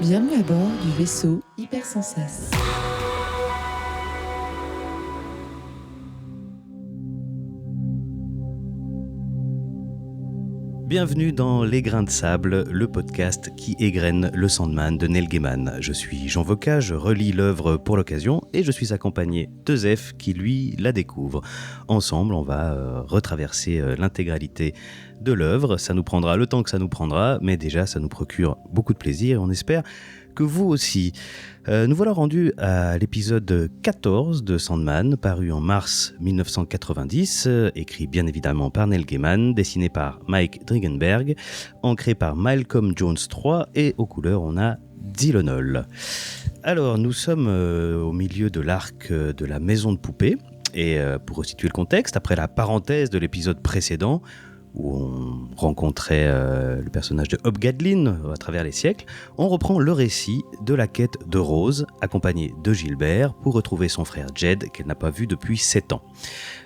Bienvenue à bord du vaisseau Hypersensas. Bienvenue dans Les Grains de Sable, le podcast qui égrène le Sandman de Neil Gaiman. Je suis Jean Voca, je relis l'œuvre pour l'occasion et je suis accompagné de Zef qui lui la découvre. Ensemble, on va retraverser l'intégralité de l'œuvre. Ça nous prendra le temps que ça nous prendra, mais déjà ça nous procure beaucoup de plaisir et on espère que vous aussi. Nous voilà rendus à l'épisode 14 de Sandman, paru en mars 1990, écrit bien évidemment par Neil Gaiman, dessiné par Mike Dringenberg, ancré par Malcolm Jones III et aux couleurs on a Dylan Hall. Alors nous sommes au milieu de l'arc de la maison de poupée et pour resituer le contexte, après la parenthèse de l'épisode précédent, où on rencontrait le personnage de Hob Gadlin à travers les siècles, on reprend le récit de la quête de Rose, accompagnée de Gilbert, pour retrouver son frère Jed, qu'elle n'a pas vu depuis 7 ans.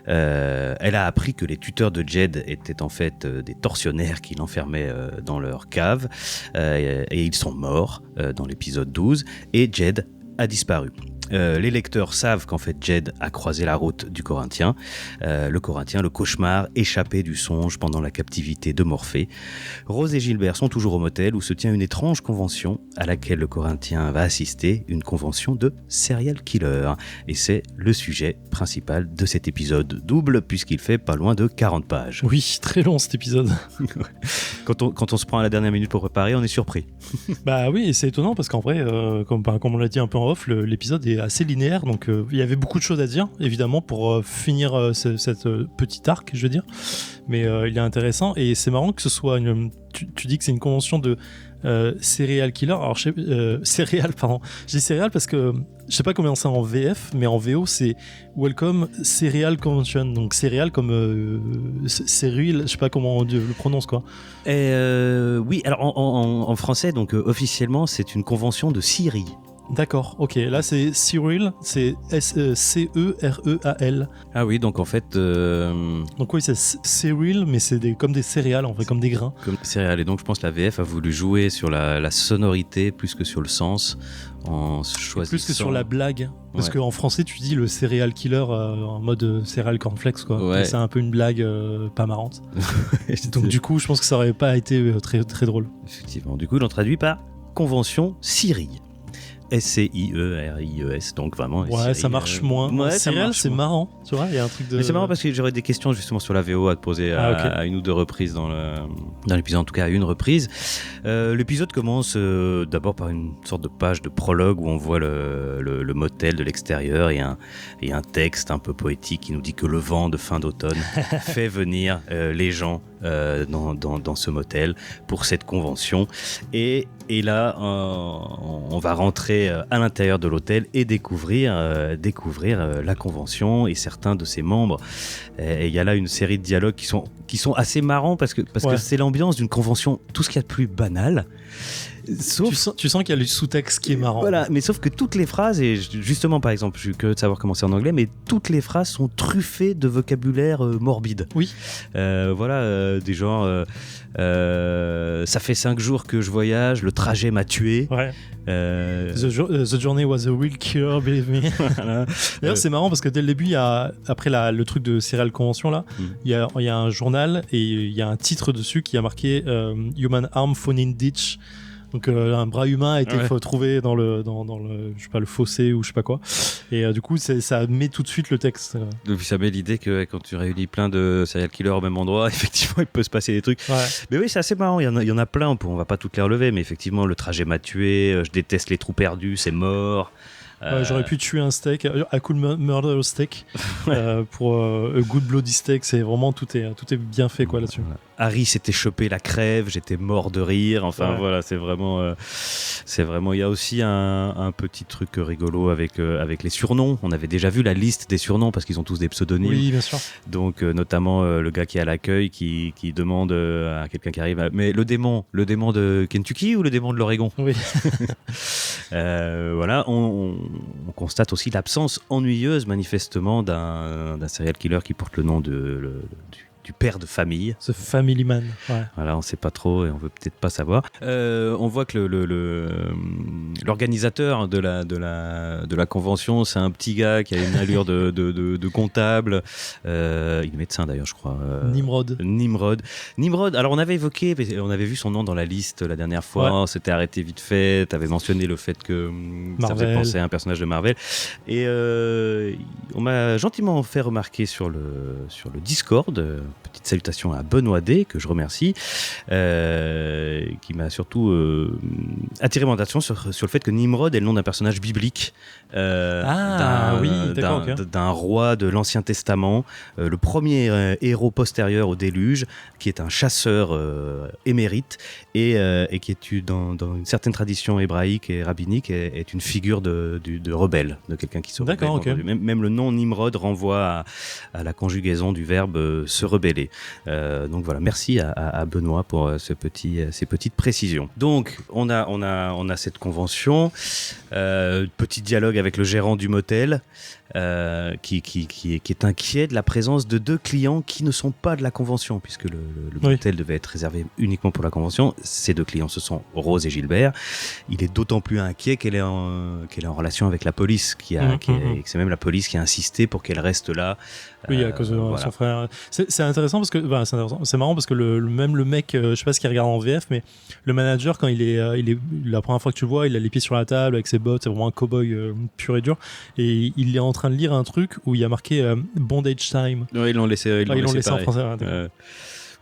Elle a appris que les tuteurs de Jed étaient en fait des tortionnaires qui l'enfermaient dans leur cave, et ils sont morts dans l'épisode 12, et Jed a disparu. Les lecteurs savent qu'en fait Jed a croisé la route du Corinthien, le cauchemar échappé du songe pendant la captivité de Morphée. Rose et Gilbert sont toujours au motel où se tient une étrange convention à laquelle le Corinthien va assister, une convention de serial killer. Et c'est le sujet principal de cet épisode double puisqu'il fait pas loin de 40 pages. Oui, très long cet épisode. Quand on se prend à la dernière minute pour préparer, on est surpris. Bah oui, et c'est étonnant parce qu'en vrai, comme on l'a dit un peu en off, l'épisode est assez linéaire, donc il y avait beaucoup de choses à dire, évidemment, pour finir cette petite arc, je veux dire. Mais il est intéressant, et c'est marrant que ce soit tu dis que c'est une convention de serial killer. Alors, céréales, pardon. Je dis céréales parce que je sais pas comment c'est en VF, mais en VO, c'est Welcome Serial Convention. Donc, céréales comme céruile, je sais pas comment on le prononce, quoi. Oui, alors en français, donc officiellement, c'est une convention de Syrie. D'accord, ok. Là, c'est Cyril, c'est C-E-R-E-A-L. Ah oui, donc en fait... Donc oui, c'est Cyril, mais c'est comme des céréales, en fait, comme des grains. Comme des céréales. Et donc je pense que la VF a voulu jouer sur la sonorité plus que sur le sens, en choisissant... Plus que sur la blague. Parce qu'en français, tu dis le serial killer en mode céréales cornflakes, quoi. Ouais. C'est un peu une blague pas marrante. Donc du coup, je pense que ça aurait pas été très, très drôle. Effectivement. Du coup, ils l'ont traduit par Convention Syrie. S-C-I-E-R-I-E-S, donc vraiment... Ouais, Syrie, ça marche moins. Ouais, Céréales, c'est marrant, tu vois, il y a un truc de... Mais c'est marrant parce que j'aurais des questions justement sur la VO à te poser à une ou deux reprises dans l'épisode, en tout cas à une reprise. L'épisode commence d'abord par une sorte de page de prologue où on voit le motel de l'extérieur et un texte un peu poétique qui nous dit que le vent de fin d'automne fait venir les gens dans ce motel pour cette convention. Et là, on va rentrer à l'intérieur de l'hôtel et découvrir la convention et certains de ses membres. Et il y a là une série de dialogues qui sont assez marrants parce que c'est l'ambiance d'une convention, tout ce qu'il y a de plus banal. Sauf... Tu sens qu'il y a le sous-texte qui est marrant. Voilà, mais sauf que toutes les phrases, et justement par exemple, je suis curieux de savoir comment c'est en anglais, mais toutes les phrases sont truffées de vocabulaire morbide. Oui. Des genres, ça fait 5 jours que je voyage, le trajet m'a tué. Ouais. The journey was a real killer, believe me. Voilà. D'ailleurs, c'est marrant parce que dès le début, après le truc de Serial Convention, là, il y a un journal et il y a un titre dessus qui a marqué Human Arm Found in Ditch. Donc un bras humain a été trouvé dans le je sais pas, le fossé ou je sais pas quoi, et du coup ça met tout de suite le texte. Et puis ça met l'idée que quand tu réunis plein de serial killers au même endroit, effectivement il peut se passer des trucs. Mais oui, c'est assez marrant, il y en a plein, on va pas toutes les relever, mais effectivement le trajet m'a tué, je déteste les trous perdus, c'est mort. J'aurais pu tuer un steak, a cool murder steak, pour a good bloody steak. C'est vraiment tout est bien fait, quoi, là-dessus. Voilà. Harry s'était chopé la crève, j'étais mort de rire. Enfin voilà, c'est vraiment. Il y a aussi un petit truc rigolo avec les surnoms. On avait déjà vu la liste des surnoms parce qu'ils ont tous des pseudonymes. Oui, bien sûr. Donc notamment le gars qui est à l'accueil qui demande à quelqu'un qui arrive. Mais le démon de Kentucky ou le démon de l'Oregon. Oui. Voilà, on constate aussi l'absence ennuyeuse manifestement d'un serial killer qui porte le nom du du père de famille. Ce family man. Ouais. Voilà, on ne sait pas trop et on veut peut-être pas savoir. On voit que l'organisateur de la convention, c'est un petit gars qui a une allure de comptable. Il est médecin d'ailleurs, je crois. Nimrod. Alors on avait vu son nom dans la liste la dernière fois. On s'était arrêté vite fait. Tu avais mentionné le fait que ça faisait penser à un personnage de Marvel. Et on m'a gentiment fait remarquer sur le Discord, petite salutation à Benoît D, que je remercie, qui m'a surtout attiré mon attention sur le fait que Nimrod est le nom d'un personnage biblique, d'un roi de l'Ancien Testament, le premier héros postérieur au déluge, qui est un chasseur émérite et qui est dans une certaine tradition hébraïque et rabbinique est une figure de rebelle, de quelqu'un qui se rebelle. D'accord, ok. Même le nom Nimrod renvoie à la conjugaison du verbe se rebeller. Donc voilà, merci à Benoît pour ces petites précisions. Donc on a cette convention, petit dialogue avec le gérant du motel, qui est inquiet de la présence de 2 clients qui ne sont pas de la convention, puisque le motel devait être réservé uniquement pour la convention. Ces 2 clients, ce sont Rose et Gilbert. Il est d'autant plus inquiet qu'elle est en relation avec la police, et que c'est même la police qui a insisté pour qu'elle reste là. Oui, à cause de son frère. C'est intéressant parce que c'est marrant parce que même le mec, je sais pas ce qu'il regarde en VF, mais le manager, quand il est la première fois que tu le vois, il a les pieds sur la table avec ses bottes, c'est vraiment un cow-boy pur et dur, et il est en train de lire un truc où il y a marqué Bondage Time. Oui, ils l'ont laissé en français.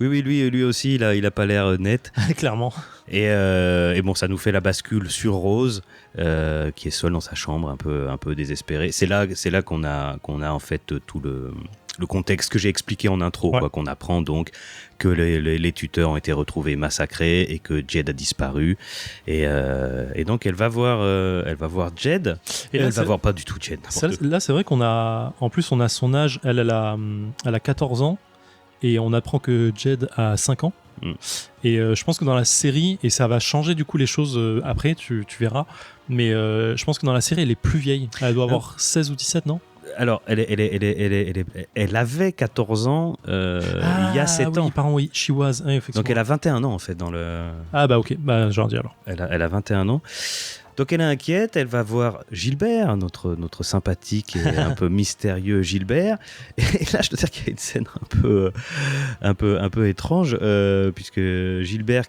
Oui, lui aussi, il a pas l'air net. Clairement. Et bon, ça nous fait la bascule sur Rose, qui est seule dans sa chambre, un peu désespérée. C'est là qu'on a en fait tout le contexte que j'ai expliqué en intro, quoi, qu'on apprend donc que les tuteurs ont été retrouvés massacrés et que Jed a disparu. Et donc elle va voir Jed. Et là, elle va voir pas du tout Jed. Là, c'est vrai qu'on a son âge. Elle a 14 ans. Et on apprend que Jed a 5 ans. Et je pense que dans la série, et ça va changer du coup les choses après, tu verras, mais je pense que dans la série, elle est plus vieille. Elle doit avoir 16 ou 17, non ? Alors, elle avait 14 ans il y a 7 ans. Pardon, oui, she was. Oui, donc elle a 21 ans en fait dans le... Ah bah ok, bah j'en dis alors. Elle a 21 ans. Donc elle est inquiète, elle va voir Gilbert, notre sympathique et un peu mystérieux Gilbert. Et là, je dois dire qu'il y a une scène un peu étrange, puisque Gilbert,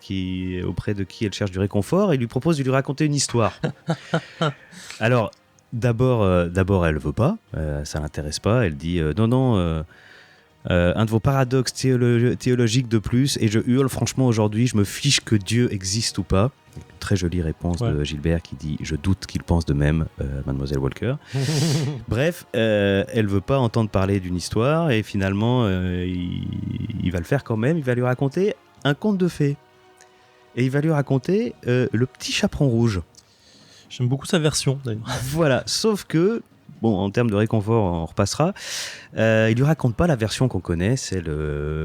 auprès de qui elle cherche du réconfort, il lui propose de lui raconter une histoire. Alors, d'abord, elle veut pas, ça l'intéresse pas. Elle dit non. Un de vos paradoxes théologiques de plus, et je hurle franchement aujourd'hui, je me fiche que Dieu existe ou pas. Très jolie réponse de Gilbert qui dit « Je doute qu'il pense de même, Mademoiselle Walker ». Bref, elle veut pas entendre parler d'une histoire et finalement, il va le faire quand même. Il va lui raconter un conte de fées. Et il va lui raconter Le Petit Chaperon Rouge. J'aime beaucoup sa version, d'ailleurs. Voilà, sauf que, bon, en termes de réconfort, on repassera. Il lui raconte pas la version qu'on connaît, celle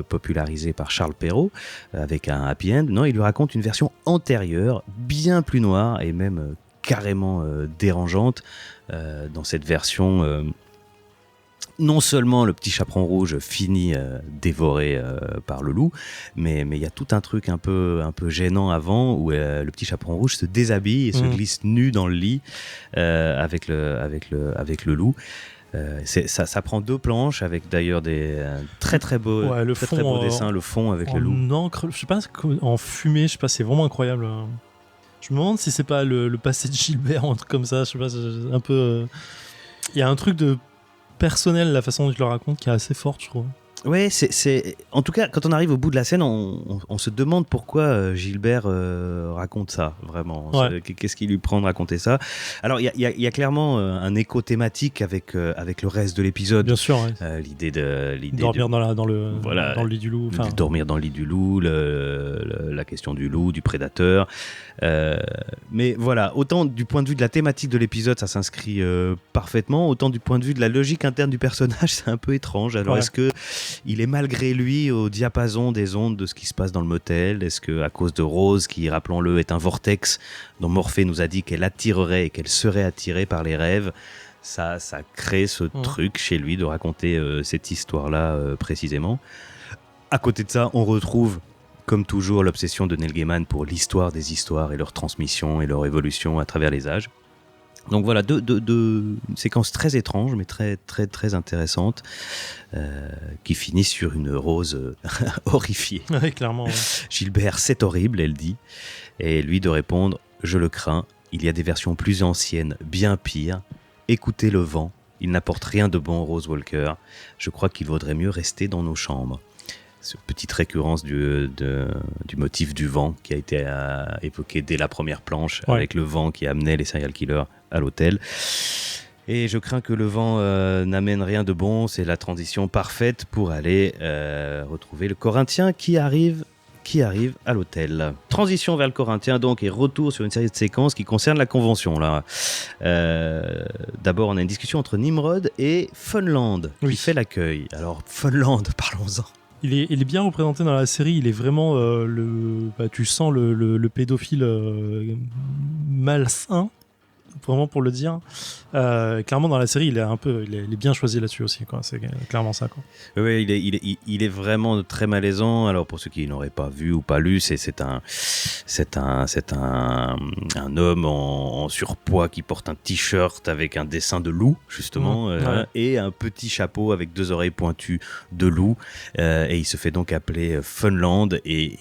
popularisée par Charles Perrault, avec un happy end. Non, il lui raconte une version antérieure, bien plus noire et même carrément dérangeante. Dans cette version, non seulement le petit chaperon rouge finit dévoré par le loup, mais il y a tout un truc un peu gênant avant où le petit chaperon rouge se déshabille et se glisse nu dans le lit avec le loup. Ça prend 2 planches avec d'ailleurs des très beaux dessins, le fond avec le loup. En encre, je sais pas, en fumée, je sais pas, c'est vraiment incroyable. Je me demande si c'est pas le passé de Gilbert ou un truc comme ça, je sais pas, c'est un peu... Il y a un truc de personnel, la façon dont je le raconte, qui est assez forte, je trouve. Ouais, c'est... En tout cas, quand on arrive au bout de la scène, on se demande pourquoi Gilbert raconte ça, vraiment. Ouais. Qu'est-ce qui lui prend de raconter ça ? Alors, il y a clairement un écho thématique avec le reste de l'épisode. Bien sûr, ouais. L'idée dormir dans le lit du loup. Dormir dans le lit du loup, la question du loup, du prédateur. Mais voilà, autant du point de vue de la thématique de l'épisode, ça s'inscrit parfaitement, autant du point de vue de la logique interne du personnage, c'est un peu étrange. Alors, est-ce que il est malgré lui au diapason des ondes de ce qui se passe dans le motel? Est-ce que à cause de Rose, qui, rappelons-le, est un vortex dont Morphée nous a dit qu'elle attirerait et qu'elle serait attirée par les rêves, ça crée ce truc chez lui de raconter cette histoire-là précisément? À côté de ça, on retrouve, comme toujours, l'obsession de Neil Gaiman pour l'histoire des histoires et leur transmission et leur évolution à travers les âges. Donc voilà, deux séquences très étranges, mais très, très, très intéressantes, qui finissent sur une Rose horrifiée. Ouais, clairement. Ouais. Gilbert, c'est horrible, elle dit. Et lui de répondre, je le crains, il y a des versions plus anciennes, bien pires. Écoutez le vent, il n'apporte rien de bon, Rose Walker. Je crois qu'il vaudrait mieux rester dans nos chambres. Cette petite récurrence du motif du vent qui a été évoqué dès la première planche, ouais. Avec le vent qui amenait les serial killers à l'hôtel. Et je crains que le vent n'amène rien de bon. C'est la transition parfaite pour aller retrouver le Corinthien qui arrive à l'hôtel. Transition vers le Corinthien donc et retour sur une série de séquences qui concernent la convention. Là. D'abord, on a une discussion entre Nimrod et Funland qui fait l'accueil. Alors Funland, parlons-en. Il est bien représenté dans la série, il est vraiment tu sens le pédophile malsain, vraiment pour le dire. Clairement dans la série, il est bien choisi là-dessus aussi, quoi. C'est clairement ça, quoi. Oui, il est vraiment très malaisant. Alors pour ceux qui n'auraient pas vu ou pas lu, c'est un homme en surpoids qui porte un t-shirt avec un dessin de loup justement, ouais. Et un petit chapeau avec 2 oreilles pointues de loup, et il se fait donc appeler Funland, et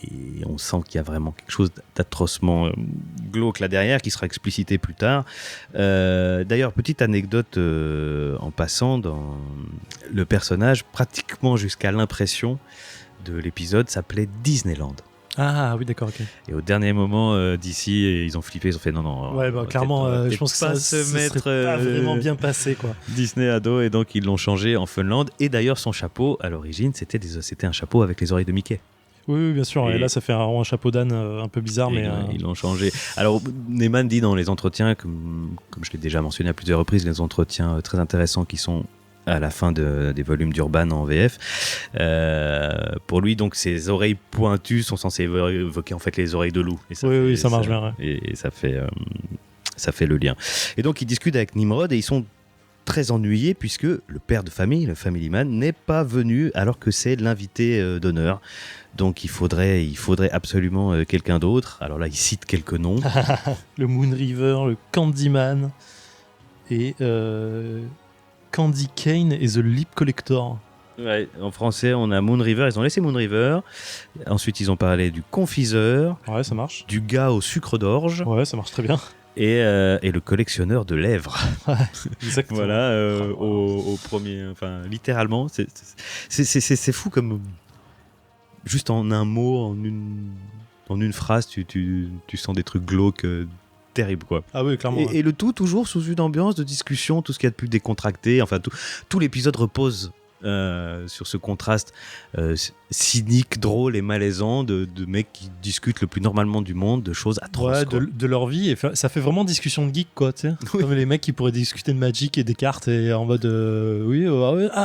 on sent qu'il y a vraiment quelque chose d'atrocement glauque là derrière qui sera explicité plus tard. D'ailleurs, petite anecdote en passant, dans le personnage, pratiquement jusqu'à l'impression de l'épisode, s'appelait Disneyland. Ah oui, d'accord, ok. Et au dernier moment d'ici, ils ont flippé, ils ont fait non. Ouais, clairement, je pense que ça serait pas vraiment bien passé, quoi. Disney ado, et donc ils l'ont changé en Funland. Et d'ailleurs, son chapeau, à l'origine, c'était un chapeau avec les oreilles de Mickey. Oui, bien sûr. Et là, ça fait un chapeau d'âne un peu bizarre, mais ils l'ont changé. Alors, Neyman dit dans les entretiens, comme je l'ai déjà mentionné à plusieurs reprises, les entretiens très intéressants qui sont à la fin des volumes d'Urban en VF. Pour lui, donc, ces oreilles pointues sont censées évoquer en fait les oreilles de loup. Et ça marche bien. Ouais. Et ça fait le lien. Et donc, ils discutent avec Nimrod et ils sont très ennuyés puisque le père de famille, le family man, n'est pas venu alors que c'est l'invité d'honneur. Donc il faudrait absolument quelqu'un d'autre. Alors là, il cite quelques noms. Le Moon River, le Candyman et Candy Cane et The Lip Collector. Ouais, en français, on a Moon River. Ils ont laissé Moon River. Ensuite, ils ont parlé du confiseur. Ouais, ça marche. Du gars au sucre d'orge. Ouais, ça marche très bien. Et le collectionneur de lèvres. Ouais, exactement. Voilà, au premier... Enfin, littéralement, c'est fou comme... Juste en un mot, en une phrase, tu sens des trucs glauques terribles, quoi. Ah oui, clairement. Et le tout toujours sous une ambiance de discussion, tout ce qu'il y a de plus décontracté. Enfin, tout l'épisode repose sur ce contraste cynique, drôle et malaisant de mecs qui discutent le plus normalement du monde de choses atroces. Ouais, de leur vie. Et ça fait vraiment discussion de geek, quoi, tu sais. Oui. Comme les mecs qui pourraient discuter de Magic et des cartes et en mode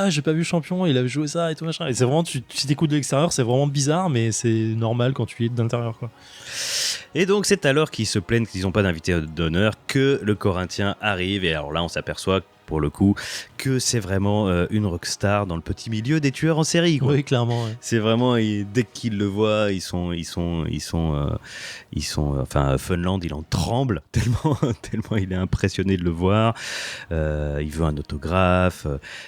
j'ai pas vu Champion, il avait joué ça et tout machin. Et c'est vraiment, si t'écoutes de l'extérieur, c'est vraiment bizarre, mais c'est normal quand tu es de l'intérieur, quoi. Et donc c'est alors qu'ils se plaignent qu'ils n'ont pas d'invité d'honneur que le Corinthien arrive, et alors là on s'aperçoit pour le coup que c'est vraiment une rockstar dans le petit milieu des tueurs en série, quoi. Oui, clairement. Ouais. C'est vraiment, dès qu'ils le voient, enfin Funland, il en tremble tellement il est impressionné de le voir. Il veut un autographe.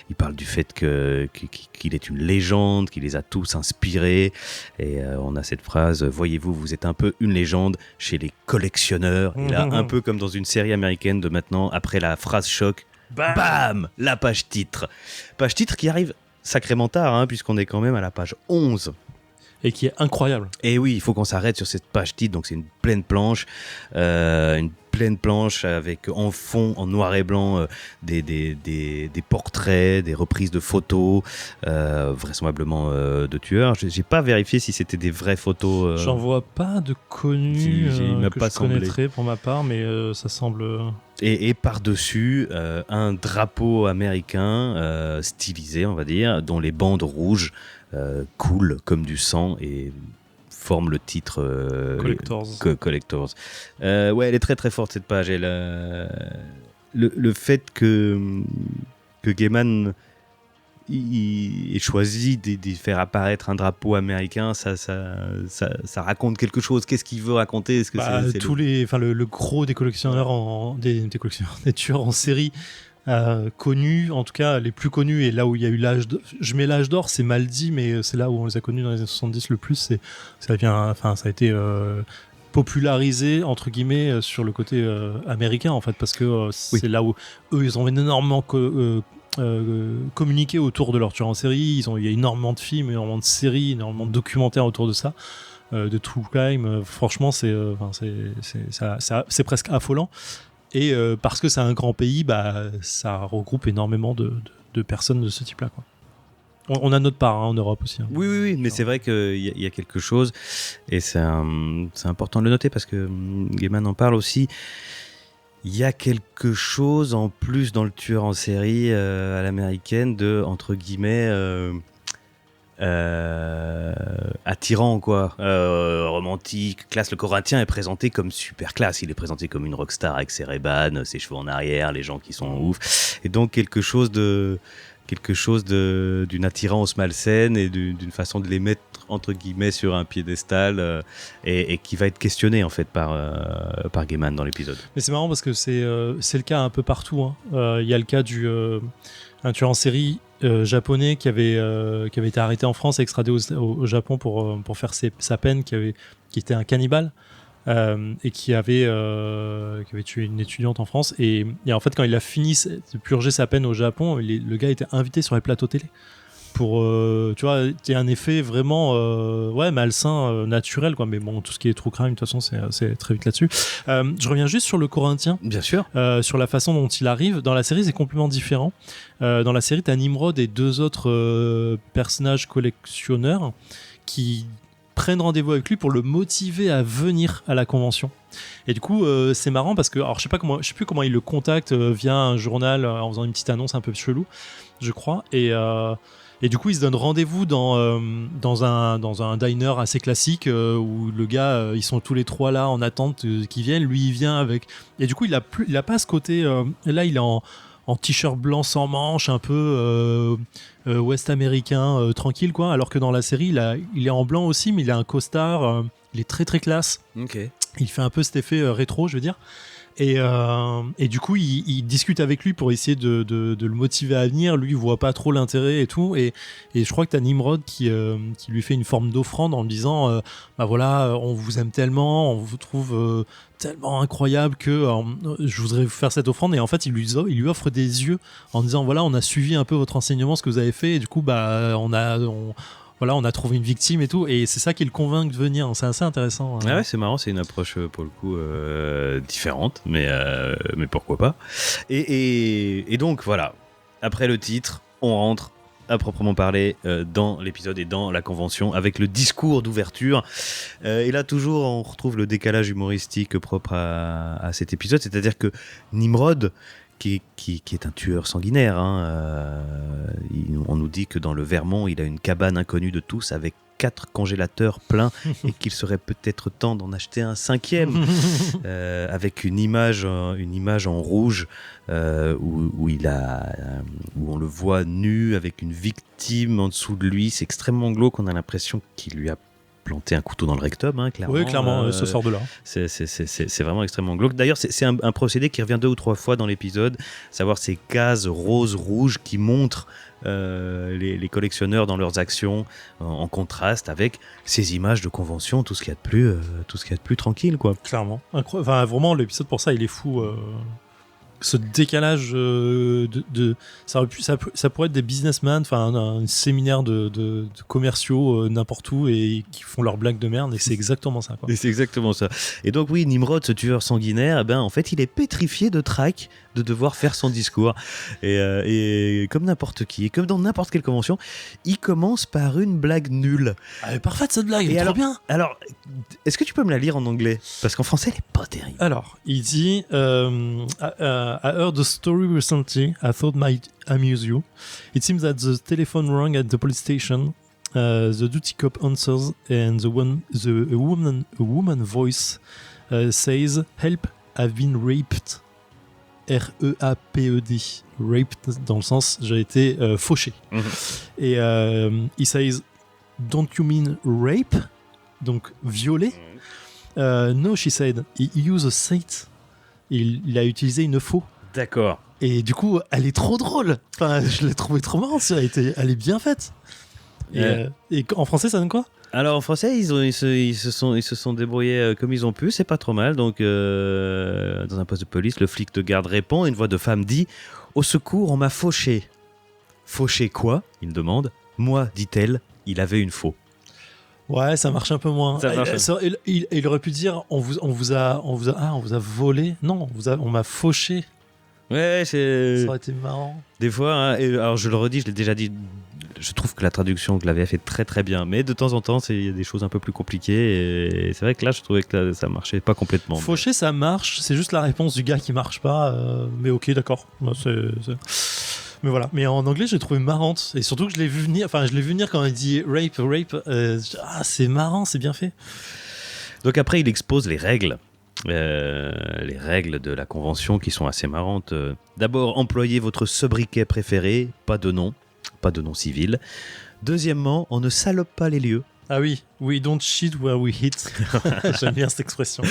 Il parle du fait qu'il est une légende, qu'il les a tous inspirés. Et on a cette phrase: voyez-vous, vous êtes un peu une légende chez les collectionneurs. Et là, un peu comme dans une série américaine de maintenant, après la phrase choc, bam, la page titre. Page titre qui arrive sacrément tard, hein, puisqu'on est quand même à la page 11. Et qui est incroyable. Et oui, il faut qu'on s'arrête sur cette page titre. Donc c'est une pleine planche avec en fond, en noir et blanc, des portraits, des reprises de photos, vraisemblablement de tueurs. J'ai pas vérifié si c'était des vraies photos. J'en vois pas de connus que pas je connaîtrais pour ma part, mais ça semble... Et par-dessus, un drapeau américain stylisé, on va dire, dont les bandes rouges coulent comme du sang et forment le titre Collectors. Ouais, elle est très très forte cette page. Et le fait que Gaiman il choisit de faire apparaître un drapeau américain, ça raconte quelque chose. Qu'est-ce qu'il veut raconter? Est-ce que c'est le gros des collectionneurs, des tueurs en série connus, en tout cas les plus connus, et là où il y a eu je mets l'âge d'or, c'est mal dit, mais c'est là où on les a connus dans les années 70 le plus. Ça a été popularisé entre guillemets sur le côté américain en fait, parce que c'est là où eux ils ont énormément communiqué autour de leur tueur en série. Il y a énormément de films, énormément de séries, énormément de documentaires autour de ça, de true crime. Franchement, c'est presque affolant. Et parce que c'est un grand pays, ça regroupe énormément de personnes de ce type-là, quoi. On a notre part en Europe aussi. Hein. Oui, mais c'est vrai qu'il y a quelque chose, et c'est important de le noter parce que Gaiman en parle aussi. Il y a quelque chose en plus dans le tueur en série à l'américaine de, entre guillemets, attirant, quoi, romantique, classe. Le Corinthien est présenté comme super classe, il est présenté comme une rockstar avec ses Ray-Ban, ses cheveux en arrière, les gens qui sont ouf, et donc quelque chose d'une attirance malsaine et d'une façon de les mettre entre guillemets sur un piédestal, et qui va être questionné en fait par Gaiman dans l'épisode. Mais c'est marrant parce que c'est le cas un peu partout, hein. Il y a le cas un tueur en série japonais qui avait été arrêté en France et extradé au Japon pour faire sa peine, qui était un cannibale. Et qui avait tué une étudiante en France, et en fait quand il a fini de purger sa peine au Japon, le gars était invité sur les plateaux télé pour tu vois, il y a un effet vraiment malsain, naturel, quoi. Mais bon, tout ce qui est true crime de toute façon c'est très vite là-dessus. Je reviens juste sur le Corinthien, bien sûr, sur la façon dont il arrive. Dans la série c'est complètement différent. Dans la série t'as Nimrod et deux autres personnages collectionneurs qui prennent rendez-vous avec lui pour le motiver à venir à la convention. Et du coup, c'est marrant parce que, alors je sais plus comment il le contacte via un journal en faisant une petite annonce un peu chelou, je crois. Et du coup, ils se donnent rendez-vous dans un diner assez classique où le gars, ils sont tous les trois là en attente qu'ils viennent. Lui, il vient avec. Et du coup, il a pas ce côté. Là, il est en t-shirt blanc sans manches, un peu ouest américain, tranquille, quoi. Alors que dans la série, il est en blanc aussi, mais il a un costard, il est très très classe. Okay. Il fait un peu cet effet rétro, je veux dire. Et du coup, il discute avec lui pour essayer de le motiver à venir. Lui, il voit pas trop l'intérêt et tout. Et je crois que t'as Nimrod qui lui fait une forme d'offrande en lui disant voilà, on vous aime tellement, on vous trouve tellement incroyable que je voudrais vous faire cette offrande. Et en fait, il lui offre des yeux en disant voilà, on a suivi un peu votre enseignement, ce que vous avez fait. Et du coup, on a trouvé une victime et tout, et c'est ça qui le convainc de venir. C'est assez intéressant. Ah ouais, c'est marrant, c'est une approche pour le coup différente, mais pourquoi pas. Et donc voilà, après le titre, on rentre à proprement parler dans l'épisode et dans la convention avec le discours d'ouverture. Et là, toujours, on retrouve le décalage humoristique propre à cet épisode, c'est-à-dire que Nimrod, qui est un tueur sanguinaire, hein. On nous dit que dans le Vermont, il a une cabane inconnue de tous avec 4 congélateurs pleins et qu'il serait peut-être temps d'en acheter un 5e, avec une image en rouge où on le voit nu avec une victime en dessous de lui. C'est extrêmement glauque, on a l'impression qu'il lui a planter un couteau dans le rectum, hein, clairement. Oui, clairement, ça sort de là. C'est vraiment extrêmement glauque. D'ailleurs, c'est un procédé qui revient 2 ou 3 fois dans l'épisode, savoir ces cases rose-rouge qui montrent les collectionneurs dans leurs actions en contraste avec ces images de convention, tout ce qu'il y a de plus tranquille, quoi. Clairement. Enfin, vraiment, l'épisode pour ça, il est fou. Ce décalage ça pourrait être des businessmen, enfin un séminaire de commerciaux n'importe où, et qui font leurs blagues de merde, et c'est exactement ça, quoi. Et c'est exactement ça. Et donc oui, Nimrod, ce tueur sanguinaire, en fait il est pétrifié de trac de devoir faire son discours, et comme n'importe qui, et comme dans n'importe quelle convention, il commence par une blague nulle. Elle est parfaite, cette blague, elle est trop bien. Alors, est-ce que tu peux me la lire en anglais, parce qu'en français elle est pas terrible. Alors, il dit I heard a story recently I thought might amuse you. It seems that the telephone rang at the police station. The duty cop answers, and a woman voice says, "Help! I've been raped." R-E-A-P-E-D. Raped, dans le sens, j'ai été fauché. Et he says, don't you mean rape? Donc, violer? No, she said, he used a site. Il a utilisé une faux. D'accord. Et du coup, elle est trop drôle. Enfin, je l'ai trouvée trop marrante. Elle est bien faite. Et en français, ça donne quoi? Alors en français, ils se sont débrouillés comme ils ont pu, c'est pas trop mal. Donc dans un poste de police, le flic de garde répond et une voix de femme dit « Au secours, on m'a fauché. » « Fauché quoi ?» il demande. « Moi, dit-elle, il avait une faux. » Ouais, ça marche un peu moins. Ça marche. Il aurait pu dire on vous a volé. Non, on m'a fauché. Ouais, c'est... Ça aurait été marrant. Des fois, hein, alors je le redis, je l'ai déjà dit, je trouve que la traduction que la VF est très très bien, mais de temps en temps, il y a des choses un peu plus compliquées, et c'est vrai que là, je trouvais que ça marchait pas complètement. Fauché, ça marche, c'est juste la réponse du gars qui marche pas, mais ok, d'accord. Mais voilà, mais en anglais, j'ai trouvé marrante, et surtout que je l'ai vu venir quand il dit rape, c'est marrant, c'est bien fait. Donc après, il expose les règles de la convention qui sont assez marrantes. D'abord, employez votre sobriquet préféré, pas de nom civil. Deuxièmement, on ne salope pas les lieux. Ah oui, we don't shit where we hit. J'aime bien cette expression.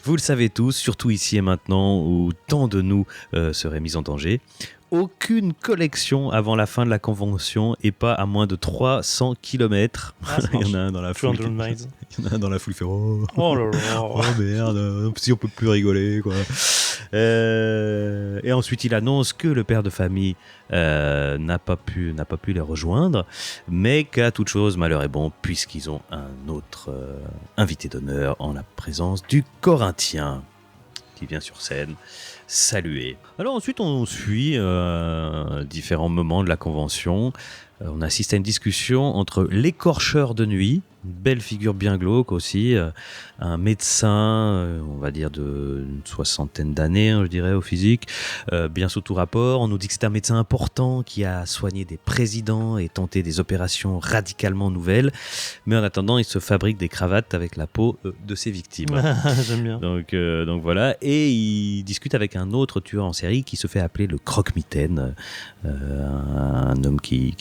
Vous le savez tous, surtout ici et maintenant où tant de nous seraient mis en danger. Aucune collection avant la fin de la convention et pas à moins de 300 km. Il y en a un dans la foule. Il y en a un dans la foule qui fait oh là là, oh merde, si on peut plus rigoler quoi. Et ensuite il annonce que le père de famille n'a pas pu les rejoindre, mais qu'à toute chose malheur est bon puisqu'ils ont un autre invité d'honneur en la présence du Corinthien qui vient sur scène saluer. Alors ensuite on suit différents moments de la convention. On assiste à une discussion entre l'écorcheur de nuit, une belle figure bien glauque aussi, un médecin, on va dire d'une soixantaine d'années, je dirais, au physique, bien sous tout rapport. On nous dit que c'est un médecin important qui a soigné des présidents et tenté des opérations radicalement nouvelles. Mais en attendant, il se fabrique des cravates avec la peau de ses victimes. J'aime bien. Donc voilà. Et il discute avec un autre tueur en série qui se fait appeler le Croque-Mitaine, un homme qui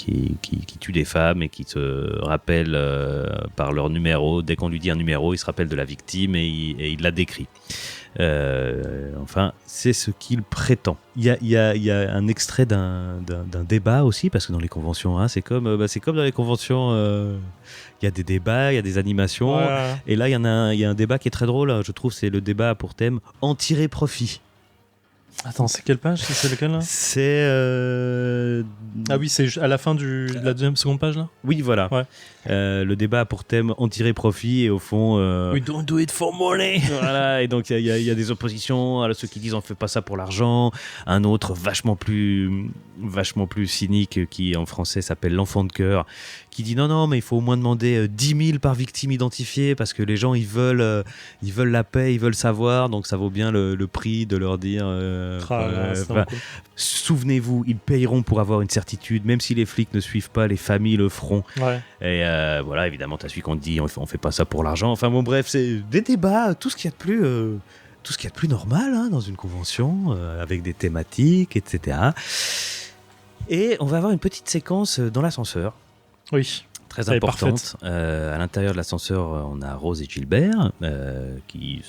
tue des femmes et qui se rappelle par leur numéro. Dès qu'on lui dit un numéro, il se rappelle de la victime et il la décrit. Enfin, c'est ce qu'il prétend. Il y a un extrait d'un débat aussi, parce que dans les conventions, hein, c'est comme dans les conventions, il y a des débats, il y a des animations, ouais. Et là il y a un débat qui est très drôle, je trouve, c'est le débat pour thème en tirer profit. Attends, c'est quelle page? C'est lequel là? C'est ah oui, c'est à la fin de la seconde page là. Oui, voilà. Ouais. Le débat a pour thème en tirer profit et au fond. We don't do it for money. Voilà, et donc il y a des oppositions à ceux qui disent on fait pas ça pour l'argent. Un autre vachement plus cynique qui en français s'appelle l'enfant de cœur, qui dit non mais il faut au moins demander 10 000 par victime identifiée parce que les gens ils veulent la paix, ils veulent savoir, donc ça vaut bien le prix de leur dire. Souvenez-vous, ils payeront pour avoir une certitude, même si les flics ne suivent pas, les familles le feront. Ouais. Et voilà, évidemment, t'as celui qu'on te dit on fait pas ça pour l'argent. Enfin bon, bref, c'est des débats, tout ce qu'il y a de plus normal hein, dans une convention, avec des thématiques, etc. Et on va avoir une petite séquence dans l'ascenseur. Oui. Très importante. À l'intérieur de l'ascenseur, on a Rose et Gilbert qui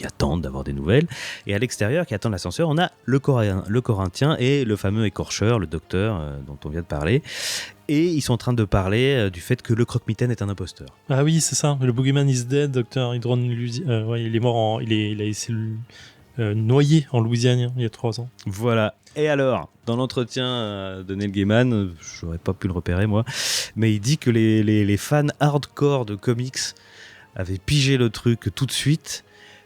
attendent d'avoir des nouvelles. Et à l'extérieur, qui attendent l'ascenseur, on a le Corinthien et le fameux écorcheur, le docteur dont on vient de parler. Et ils sont en train de parler du fait que le Croque-Mitaine est un imposteur. Ah oui, c'est ça. Le Boogeyman is dead, docteur Hydron. Il est mort il a essayé noyé en Louisiane il y a 3 ans. Voilà. Et alors, dans l'entretien de Neil Gaiman, j'aurais pas pu le repérer moi, mais il dit que les fans hardcore de comics avaient pigé le truc tout de suite,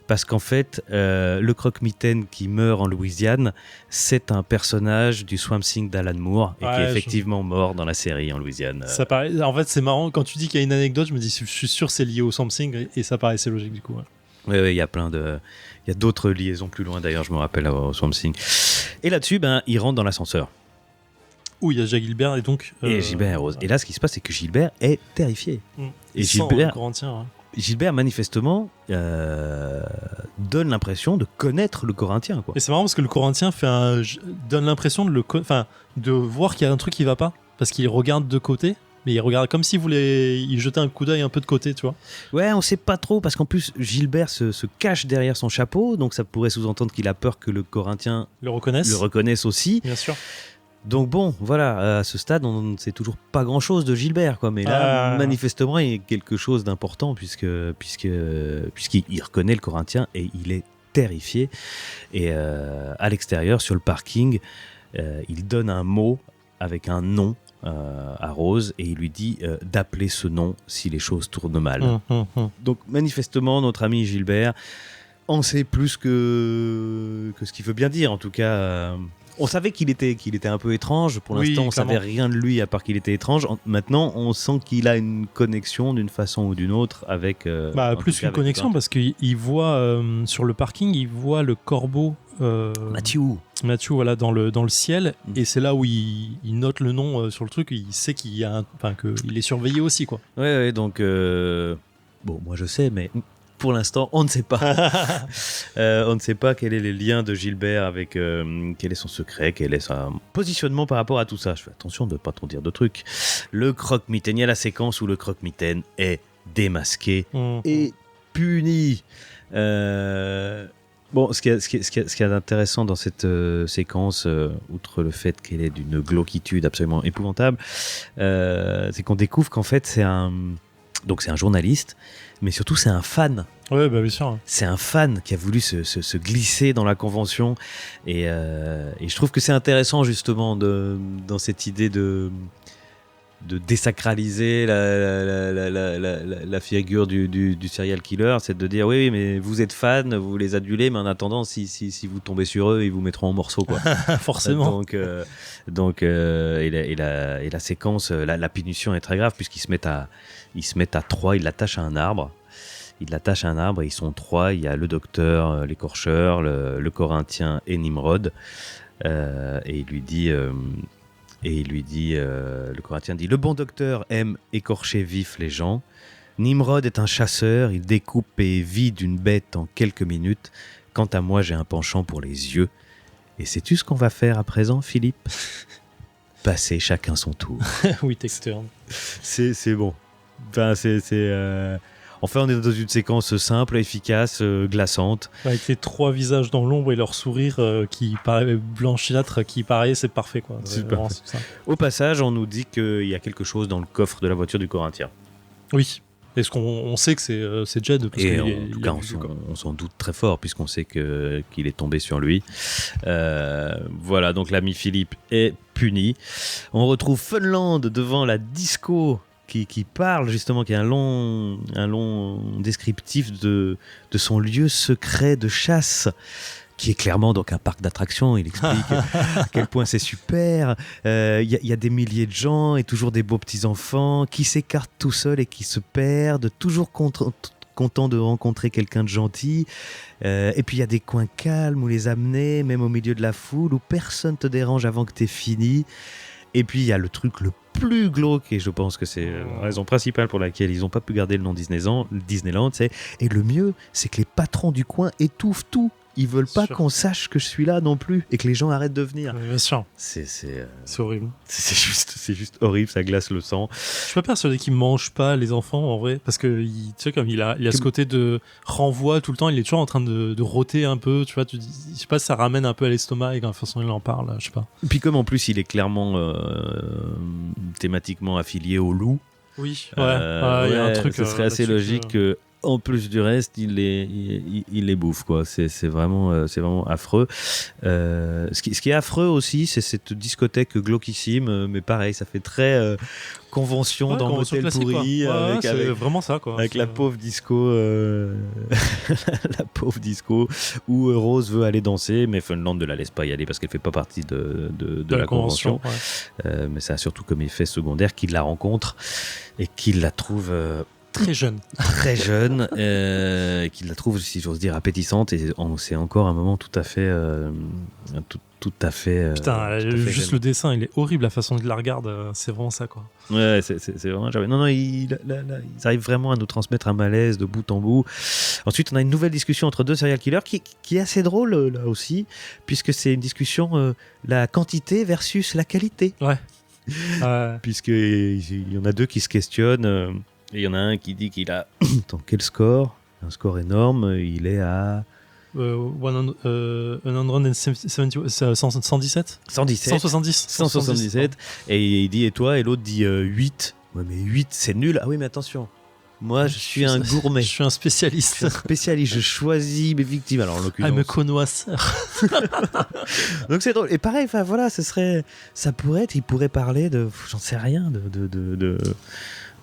parce qu'en fait, le Croque-Mitaine qui meurt en Louisiane, c'est un personnage du Swamp Thing d'Alan Moore, et qui est effectivement mort dans la série en Louisiane. Ça paraît... En fait, c'est marrant, quand tu dis qu'il y a une anecdote, je me dis, je suis sûr que c'est lié au Swamp Thing, et ça paraissait logique du coup. Ouais. Oui, il y a il y a d'autres liaisons plus loin, d'ailleurs, je me rappelle au Swamp Thing. Et là-dessus, il rentre dans l'ascenseur. Où il y a Gilbert et donc... Et Gilbert et Rose. Et là, ce qui se passe, c'est que Gilbert est terrifié. Et Gilbert... Corinthien, Gilbert, manifestement, donne l'impression de connaître le Corinthien, quoi. Et c'est marrant parce que le Corinthien donne l'impression de voir qu'il y a un truc qui va pas. Parce qu'il regarde de côté, mais il regarde comme s'il voulait y jeter un coup d'œil un peu de côté, tu vois. Ouais, on sait pas trop, parce qu'en plus, Gilbert se cache derrière son chapeau, donc ça pourrait sous-entendre qu'il a peur que le Corinthien le reconnaisse aussi. Bien sûr. Donc bon, voilà, à ce stade, on ne sait toujours pas grand-chose de Gilbert, quoi. Mais là, manifestement, il y a quelque chose d'important, puisqu'il reconnaît le Corinthien et il est terrifié. Et à l'extérieur, sur le parking, il donne un mot avec un nom à Rose et il lui dit d'appeler ce nom si les choses tournent mal. Donc manifestement, notre ami Gilbert en sait plus que ce qu'il veut bien dire. En tout cas, on savait qu'il était un peu étrange. Pour l'instant, on savait rien de lui à part qu'il était étrange. Maintenant, on sent qu'il a une connexion d'une façon ou d'une autre avec... plus qu'une connexion, parce qu'il voit sur le parking, il voit le corbeau... Mathieu, voilà, dans le ciel, et c'est là où il note le nom sur le truc. Il sait qu'il est surveillé aussi, quoi. Ouais, donc bon, moi je sais, mais pour l'instant, on ne sait pas. On ne sait pas quel est le lien de Gilbert avec quel est son secret, quel est son positionnement par rapport à tout ça. Je fais attention de ne pas trop dire de trucs. Le croque-mitaine, il y a la séquence où le croque-mitaine est démasqué et puni. Bon, ce qui est intéressant dans cette séquence, outre le fait qu'elle est d'une glauquitude absolument épouvantable, c'est qu'on découvre qu'en fait c'est un journaliste, mais surtout c'est un fan. Ouais, bien sûr. C'est un fan qui a voulu se glisser dans la convention, et je trouve que c'est intéressant justement dans cette idée de désacraliser la figure du serial killer, c'est de dire oui, mais vous êtes fan, vous les adulez, mais en attendant, si vous tombez sur eux, ils vous mettront en morceaux, quoi. Forcément. Donc la séquence, la punition est très grave, puisqu'ils se mettent à trois, ils l'attachent à un arbre. Et ils sont trois. Il y a le docteur, l'écorcheur, le Corinthien et Nimrod. Et il lui dit, le Corinthien dit: le bon docteur aime écorcher vif les gens. Nimrod est un chasseur, il découpe et vide une bête en quelques minutes. Quant à moi, j'ai un penchant pour les yeux. Et sais-tu ce qu'on va faire à présent, Philippe? Passer chacun son tour. Oui, Texturn. C'est bon. Enfin, Enfin, on est dans une séquence simple, efficace, glaçante. Avec les trois visages dans l'ombre et leur sourire qui paraît blanchâtre, qui paraît, c'est parfait, quoi. C'est ça. Au passage, on nous dit qu'il y a quelque chose dans le coffre de la voiture du Corinthien. Oui. Est-ce qu'on sait que c'est Jed, parce et en tout cas, on s'en doute très fort, puisqu'on sait qu'il est tombé sur lui. Voilà, donc l'ami Philippe est puni. On retrouve Funland devant la disco qui parle justement, qui a un long descriptif de son lieu secret de chasse, qui est clairement donc un parc d'attractions. Il explique à quel point c'est super. Il y a des milliers de gens et toujours des beaux petits-enfants qui s'écartent tout seuls et qui se perdent, toujours content de rencontrer quelqu'un de gentil. Et puis il y a des coins calmes où les amener, même au milieu de la foule, où personne te dérange avant que t'aies fini. Et puis il y a le truc le plus glauque, et je pense que c'est la raison principale pour laquelle ils n'ont pas pu garder le nom Disneyland, et le mieux, c'est que les patrons du coin étouffent tout. Ils veulent pas qu'on sache que je suis là non plus, et que les gens arrêtent de venir. Bien sûr. C'est horrible. C'est juste horrible, ça glace le sang. Je suis pas persuadé qu'ils mangent pas les enfants en vrai, parce que tu sais, comme il a ce côté de renvoi tout le temps, il est toujours en train de rôter un peu, tu vois, je sais pas, ça ramène un peu à l'estomac et quand de toute façon il en parle, je sais pas. Et puis comme en plus il est clairement thématiquement affilié au loup. Oui, il y a un truc. Ce serait assez logique que, en plus du reste, il les bouffe, quoi. C'est vraiment affreux. Ce qui est affreux aussi, c'est cette discothèque glauquissime, mais pareil, ça fait très convention dans Motel Pourri. C'est vraiment ça, quoi. Avec la pauvre disco, où Rose veut aller danser, mais Funland ne la laisse pas y aller parce qu'elle fait pas partie de la convention. Mais ça a surtout comme effet secondaire qu'il la rencontre et qu'il la trouve très jeune. très jeune, et qu'il la trouve, si j'ose dire, appétissante. Et c'est encore un moment tout à fait... tout à fait... Putain, tout à fait juste le dessin, il est horrible, la façon dont il la regarde, c'est vraiment ça, quoi. Ouais, c'est vraiment... Non, ils arrivent vraiment à nous transmettre un malaise de bout en bout. Ensuite, on a une nouvelle discussion entre deux serial killers qui est assez drôle, là aussi, puisque c'est une discussion la quantité versus la qualité. Ouais. Puisqu'il y en a deux qui se questionnent, et il y en a un qui dit qu'il a... Attends, quel score ? Un score énorme, il est à... 117 177, et il dit, et toi ? Et l'autre dit 8. Ouais, mais 8, c'est nul. Ah oui, mais attention, moi je suis un gourmet. Je suis un spécialiste. Je choisis mes victimes. Alors en l'occurrence... I'm a connoisseur. Donc c'est drôle. Et pareil, enfin voilà, ça pourrait être, il pourrait parler de, j'en sais rien, de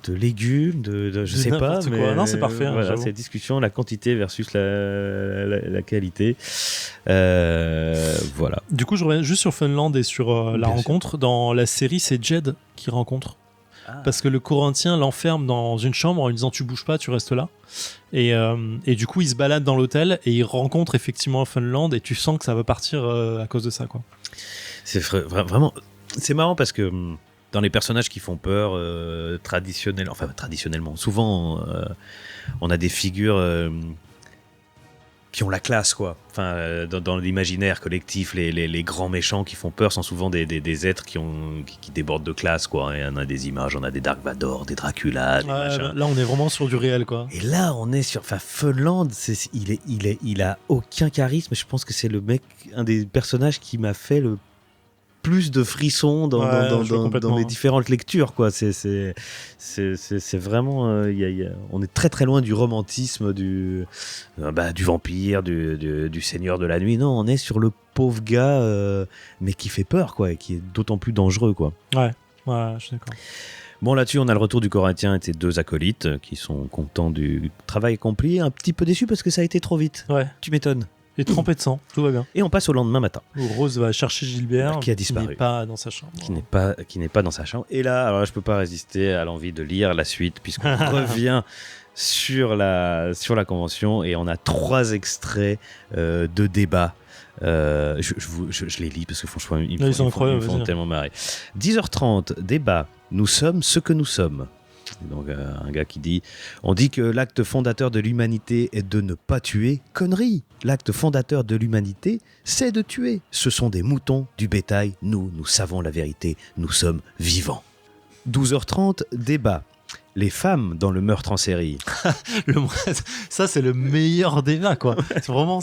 légumes, je sais pas, mais quoi. Non, c'est parfait. Voilà, c'est discussion, la quantité versus la qualité. Voilà. Du coup, je reviens juste sur Funland et sur la Bien rencontre. Sûr. Dans la série, c'est Jed qui rencontre. Parce que le Corinthien l'enferme dans une chambre en lui disant tu bouges pas, tu restes là. Et du coup, il se balade dans l'hôtel et il rencontre effectivement Funland et tu sens que ça va partir à cause de ça, quoi. C'est vraiment, c'est marrant parce que dans les personnages qui font peur, traditionnellement, souvent on a des figures qui ont la classe, quoi. Enfin, dans l'imaginaire collectif, les grands méchants qui font peur sont souvent des êtres qui débordent de classe, quoi. Et on a des images, on a des Dark Vador, des Dracula, des machins. Là, on est vraiment sur du réel, quoi. Et là, on est sur... Enfin, Funland, il a aucun charisme. Je pense que c'est un des personnages qui m'a fait le plus de frissons dans mes différentes lectures, quoi. C'est vraiment on est très très loin du romantisme du vampire, du seigneur de la nuit. Non, on est sur le pauvre gars mais qui fait peur, quoi, et qui est d'autant plus dangereux, quoi. Ouais, je suis d'accord. Bon, là-dessus, on a le retour du Corinthien et de ses deux acolytes qui sont contents du travail accompli, un petit peu déçus parce que ça a été trop vite. Ouais. Tu m'étonnes. Et trempé de sang, tout va bien. Et on passe au lendemain matin. Où Rose va chercher Gilbert, qui a disparu. Qui n'est pas dans sa chambre. Qui n'est pas dans sa chambre. Et là, alors je peux pas résister à l'envie de lire la suite, puisqu'on revient sur la convention et on a 3 extraits de débat. Je les lis parce que franchement, ils me font tellement marrer. 10h30, débat. Nous sommes ce que nous sommes. Donc un gars qui dit: on dit que l'acte fondateur de l'humanité est de ne pas tuer. Connerie. L'acte fondateur de l'humanité, c'est de tuer. Ce sont des moutons, du bétail. Nous savons la vérité. Nous sommes vivants. 12h30, débat. Les femmes dans le meurtre en série. Ça, c'est le meilleur débat, quoi. Vraiment,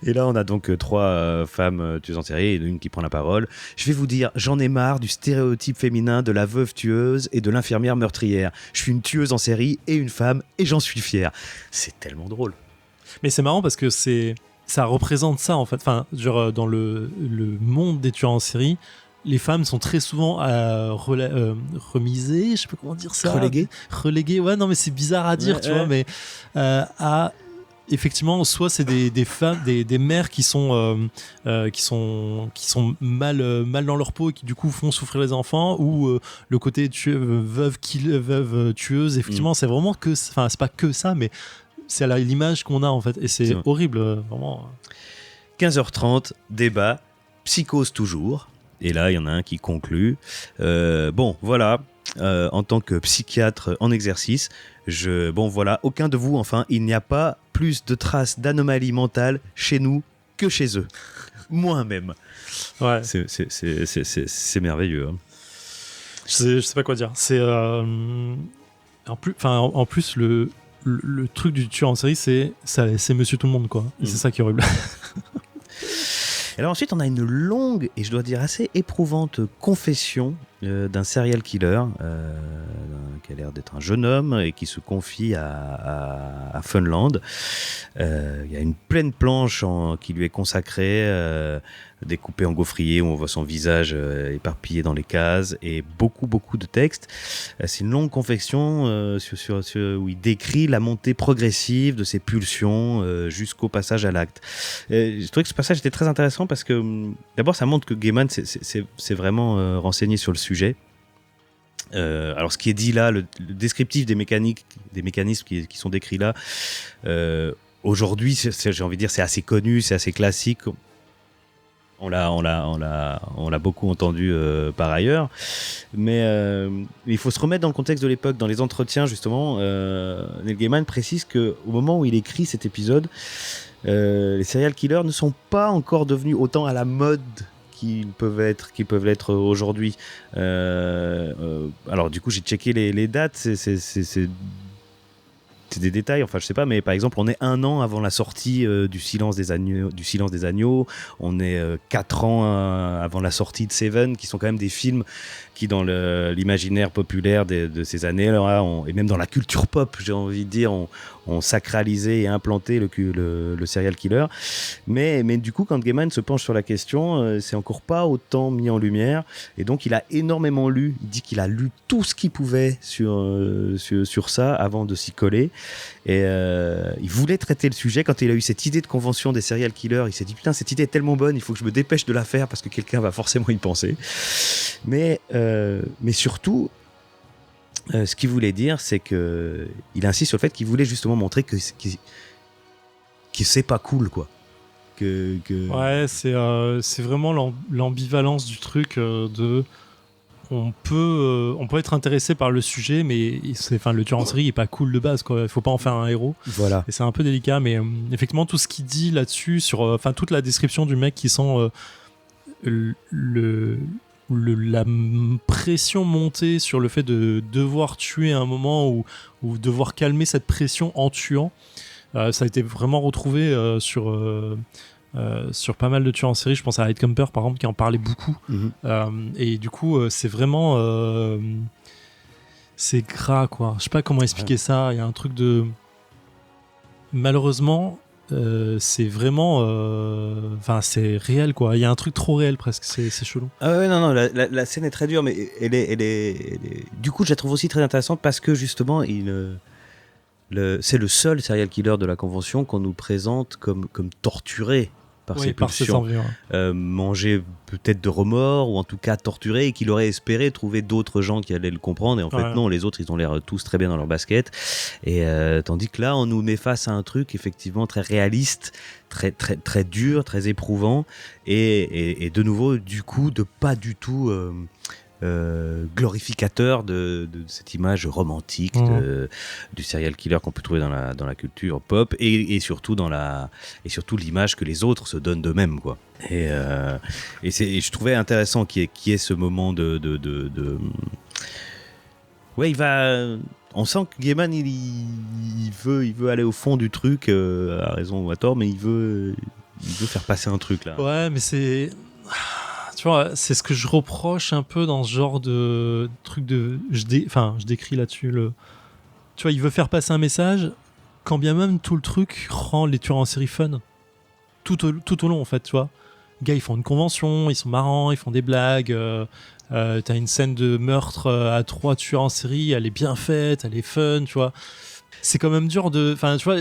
Et là, on a donc 3 femmes tueuses en série et une qui prend la parole. Je vais vous dire, j'en ai marre du stéréotype féminin de la veuve tueuse et de l'infirmière meurtrière. Je suis une tueuse en série et une femme et j'en suis fier. C'est tellement drôle. Mais c'est marrant parce que ça représente ça, en fait. Enfin, genre, dans le monde des tueurs en série, les femmes sont très souvent remisées, je sais pas comment dire ça. Reléguées, ouais, non, mais c'est bizarre à dire, tu vois, mais effectivement, soit c'est des femmes, des mères qui sont mal dans leur peau et qui du coup font souffrir les enfants, ou le côté veuve tueuse. Effectivement, c'est vraiment c'est pas que ça, mais c'est l'image qu'on a, en fait, et c'est horrible, vraiment. 15h30, débat, psychose toujours. Et là, il y en a un qui conclut. Bon, voilà, en tant que psychiatre en exercice, aucun de vous, enfin, il n'y a pas plus de traces d'anomalies mentales chez nous que chez eux. Moi même. Ouais. C'est merveilleux. Hein. Je sais pas quoi dire. C'est en plus le truc du tueur en série, c'est Monsieur Tout le Monde, quoi. Et c'est ça qui est horrible. Alors ensuite, on a une longue et je dois dire assez éprouvante confession d'un serial killer qui a l'air d'être un jeune homme et qui se confie à Funland. Il y a une pleine planche qui lui est consacrée, découpée en gaufrier, où on voit son visage éparpillé dans les cases, et beaucoup de textes. C'est une longue confession où il décrit la montée progressive de ses pulsions jusqu'au passage à l'acte. Je trouvais que ce passage était très intéressant parce que d'abord ça montre que Gaiman s'est vraiment renseigné sur le sujet. Alors ce qui est dit là, le descriptif des mécanismes qui sont décrits là, aujourd'hui, j'ai envie de dire, c'est assez connu, c'est assez classique. On l'a beaucoup entendu par ailleurs, mais il faut se remettre dans le contexte de l'époque. Dans les entretiens, justement, Neil Gaiman précise qu'au moment où il écrit cet épisode, les serial killers ne sont pas encore devenus autant à la mode qu'ils peuvent l'être aujourd'hui. Alors du coup, j'ai checké les dates, c'est des détails, enfin je sais pas, mais par exemple on est 1 an avant la sortie du Silence des Agneaux, on est 4 ans avant la sortie de Seven, qui sont quand même des films qui dans l'imaginaire populaire de ces années là, et même dans la culture pop, j'ai envie de dire, on sacralisé et implanté le serial killer, mais du coup quand Gaiman se penche sur la question, c'est encore pas autant mis en lumière, et donc il a énormément lu, il dit qu'il a lu tout ce qu'il pouvait sur ça avant de s'y coller. Et il voulait traiter le sujet. Quand il a eu cette idée de convention des serial killers, il s'est dit putain, cette idée est tellement bonne, il faut que je me dépêche de la faire parce que quelqu'un va forcément y penser. Mais surtout, ce qu'il voulait dire, c'est que il insiste sur le fait qu'il voulait justement montrer que c'est pas cool, quoi. Ouais, c'est vraiment l'ambivalence du truc de. On peut être intéressé par le sujet, mais le tueur en série est pas cool de base, quoi. Il faut pas en faire un héros. Voilà. Et c'est un peu délicat, mais effectivement tout ce qu'il dit là-dessus, sur toute la description du mec qui sent la pression monter sur le fait de devoir tuer à un moment ou devoir calmer cette pression en tuant, ça a été vraiment retrouvé sur pas mal de tueurs en série. Je pense à Headcamper par exemple, qui en parlait beaucoup. Et du coup c'est vraiment c'est gras, quoi. Je sais pas comment expliquer ça. Il y a un truc de, malheureusement c'est vraiment c'est réel, quoi. Il y a un truc trop réel presque, c'est chelou. Ah ouais, non, la scène est très dure, mais elle est du coup je la trouve aussi très intéressante parce que justement c'est le seul serial killer de la convention qu'on nous présente comme torturé par ses pulsions, manger peut-être de remords, ou en tout cas torturé, et qu'il aurait espéré trouver d'autres gens qui allaient le comprendre, et en fait non, les autres ils ont l'air tous très bien dans leur basket, et tandis que là on nous met face à un truc effectivement très réaliste, très, très, très dur, très éprouvant, et de nouveau du coup de pas du tout glorificateur de cette image romantique du serial killer qu'on peut trouver dans la culture pop, et surtout l'image que les autres se donnent d'eux-mêmes, quoi. Et je trouvais intéressant qu'il y ait ce moment ouais, on sent que Gaiman il veut aller au fond du truc, à raison ou à tort, mais il veut faire passer un truc là. Ouais, mais tu vois, c'est ce que je reproche un peu dans ce genre de truc je décris là-dessus. Tu vois, il veut faire passer un message, quand bien même tout le truc rend les tueurs en série fun. Tout au long, en fait, tu vois. Les gars, ils font une convention, ils sont marrants, ils font des blagues. T'as une scène de meurtre à 3 tueurs en série, elle est bien faite, elle est fun, tu vois. C'est quand même dur de... Enfin, tu vois,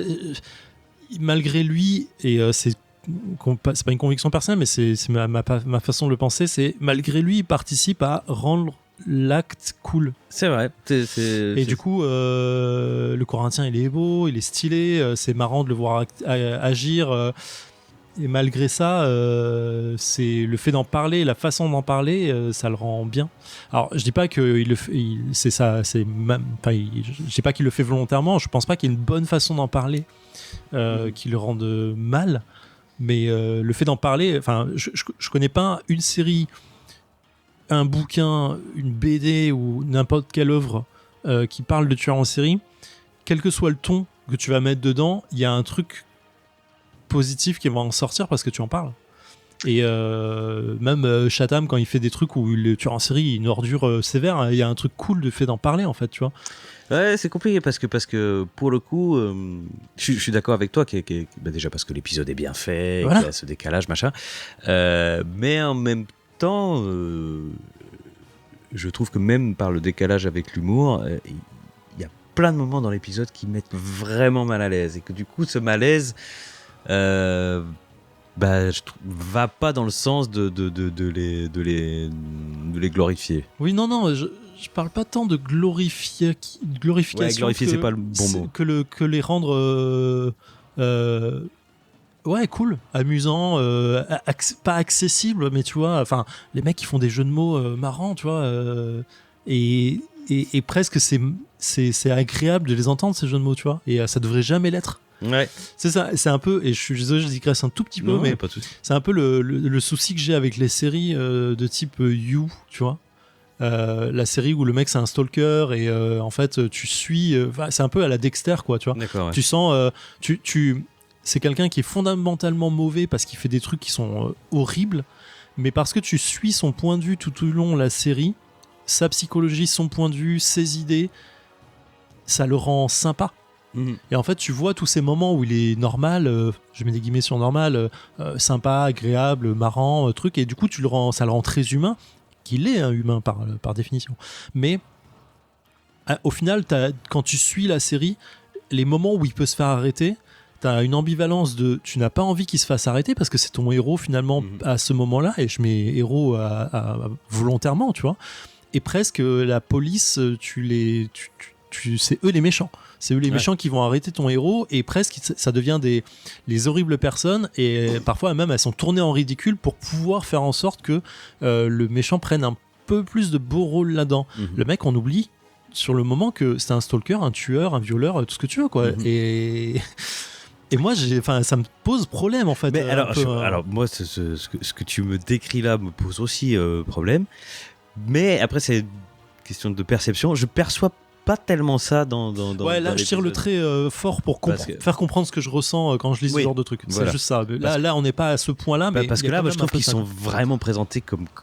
malgré lui, et c'est pas une conviction personnelle, mais c'est ma façon de le penser, c'est malgré lui il participe à rendre l'acte cool. C'est vrai. Du coup le Corinthien il est beau, il est stylé, c'est marrant de le voir agir, et malgré ça c'est le fait d'en parler, la façon d'en parler, ça le rend bien. Alors je dis pas que c'est ça, je dis pas qu'il le fait volontairement, je pense pas qu'il y ait une bonne façon d'en parler qui le rende mal. Mais le fait d'en parler, je connais pas une série, un bouquin, une BD ou n'importe quelle œuvre qui parle de tueurs en série, quel que soit le ton que tu vas mettre dedans, il y a un truc positif qui va en sortir parce que tu en parles. Et même Chatham, quand il fait des trucs où le tueur en série est une ordure sévère, il y a un truc cool de fait d'en parler, en fait, tu vois. Ouais, c'est compliqué parce que pour le coup, je suis d'accord avec toi, déjà parce que l'épisode est bien fait, voilà. Qu'il y a ce décalage, machin. Mais en même temps, je trouve que même par le décalage avec l'humour, il y a plein de moments dans l'épisode qui mettent vraiment mal à l'aise, et que du coup, ce malaise va pas dans le sens de les glorifier. Oui, non, je parle pas tant de glorification. Ouais, glorifier, c'est pas le bon mot. Que les rendre ouais, cool, amusant, pas accessible, mais tu vois, enfin, les mecs qui font des jeux de mots marrants, tu vois, et presque c'est agréable de les entendre, ces jeux de mots, tu vois, et ça devrait jamais l'être. Ouais. C'est ça, c'est un peu, et je suis désolé, je digresse un tout petit peu, Non, mais pas de souci. c'est un peu le souci que j'ai avec les séries de type You, tu vois. La série où le mec c'est un stalker et en fait tu suis, c'est un peu à la Dexter, quoi, tu vois. D'accord. Ouais. Tu sens, c'est quelqu'un qui est fondamentalement mauvais parce qu'il fait des trucs qui sont horribles, mais parce que tu suis son point de vue tout au long de la série, sa psychologie, son point de vue, ses idées, ça le rend sympa. Et en fait, tu vois tous ces moments où il est normal, je mets des guillemets sur normal, sympa, agréable, marrant, truc, et du coup, ça le rend très humain, qu'il est un humain par définition. Mais au final, quand tu suis la série, les moments où il peut se faire arrêter, t'as une ambivalence de tu n'as pas envie qu'il se fasse arrêter parce que c'est ton héros finalement à ce moment-là, et je mets héros volontairement, tu vois, et presque la police, c'est eux les méchants. C'est eux les méchants qui vont arrêter ton héros, et presque ça devient les horribles personnes, et parfois même elles sont tournées en ridicule pour pouvoir faire en sorte que le méchant prenne un peu plus de beau rôle là-dedans. Le mec, on oublie sur le moment que c'est un stalker, un tueur, un violeur, tout ce que tu veux, quoi. Et moi, ça me pose problème, en fait. Mais alors moi, ce que tu me décris là me pose aussi problème. Mais après, c'est une question de perception. Je perçois pas tellement ça dans ouais, là dans je tire le trait fort pour faire comprendre ce que je ressens quand je lis ce genre de truc. Voilà. C'est juste ça. Là on n'est pas à ce point là, mais parce que là moi, je trouve qu'ils sont vraiment présentés comme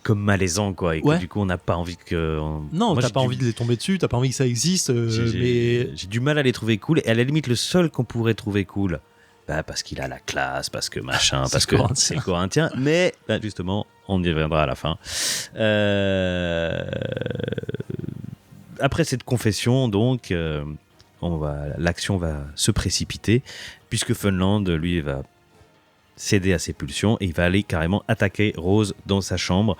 malaisants, quoi, et que du coup on n'a pas envie que non, t'as pas envie de les tomber dessus, t'as pas envie que ça existe, mais j'ai du mal à les trouver cool, et à la limite le seul qu'on pourrait trouver cool, parce qu'il a la classe, parce que machin, parce que c'est corinthien, mais justement on y reviendra à la fin. Après cette confession, donc, l'action va se précipiter, puisque Funland, lui, va céder à ses pulsions, et il va aller carrément attaquer Rose dans sa chambre.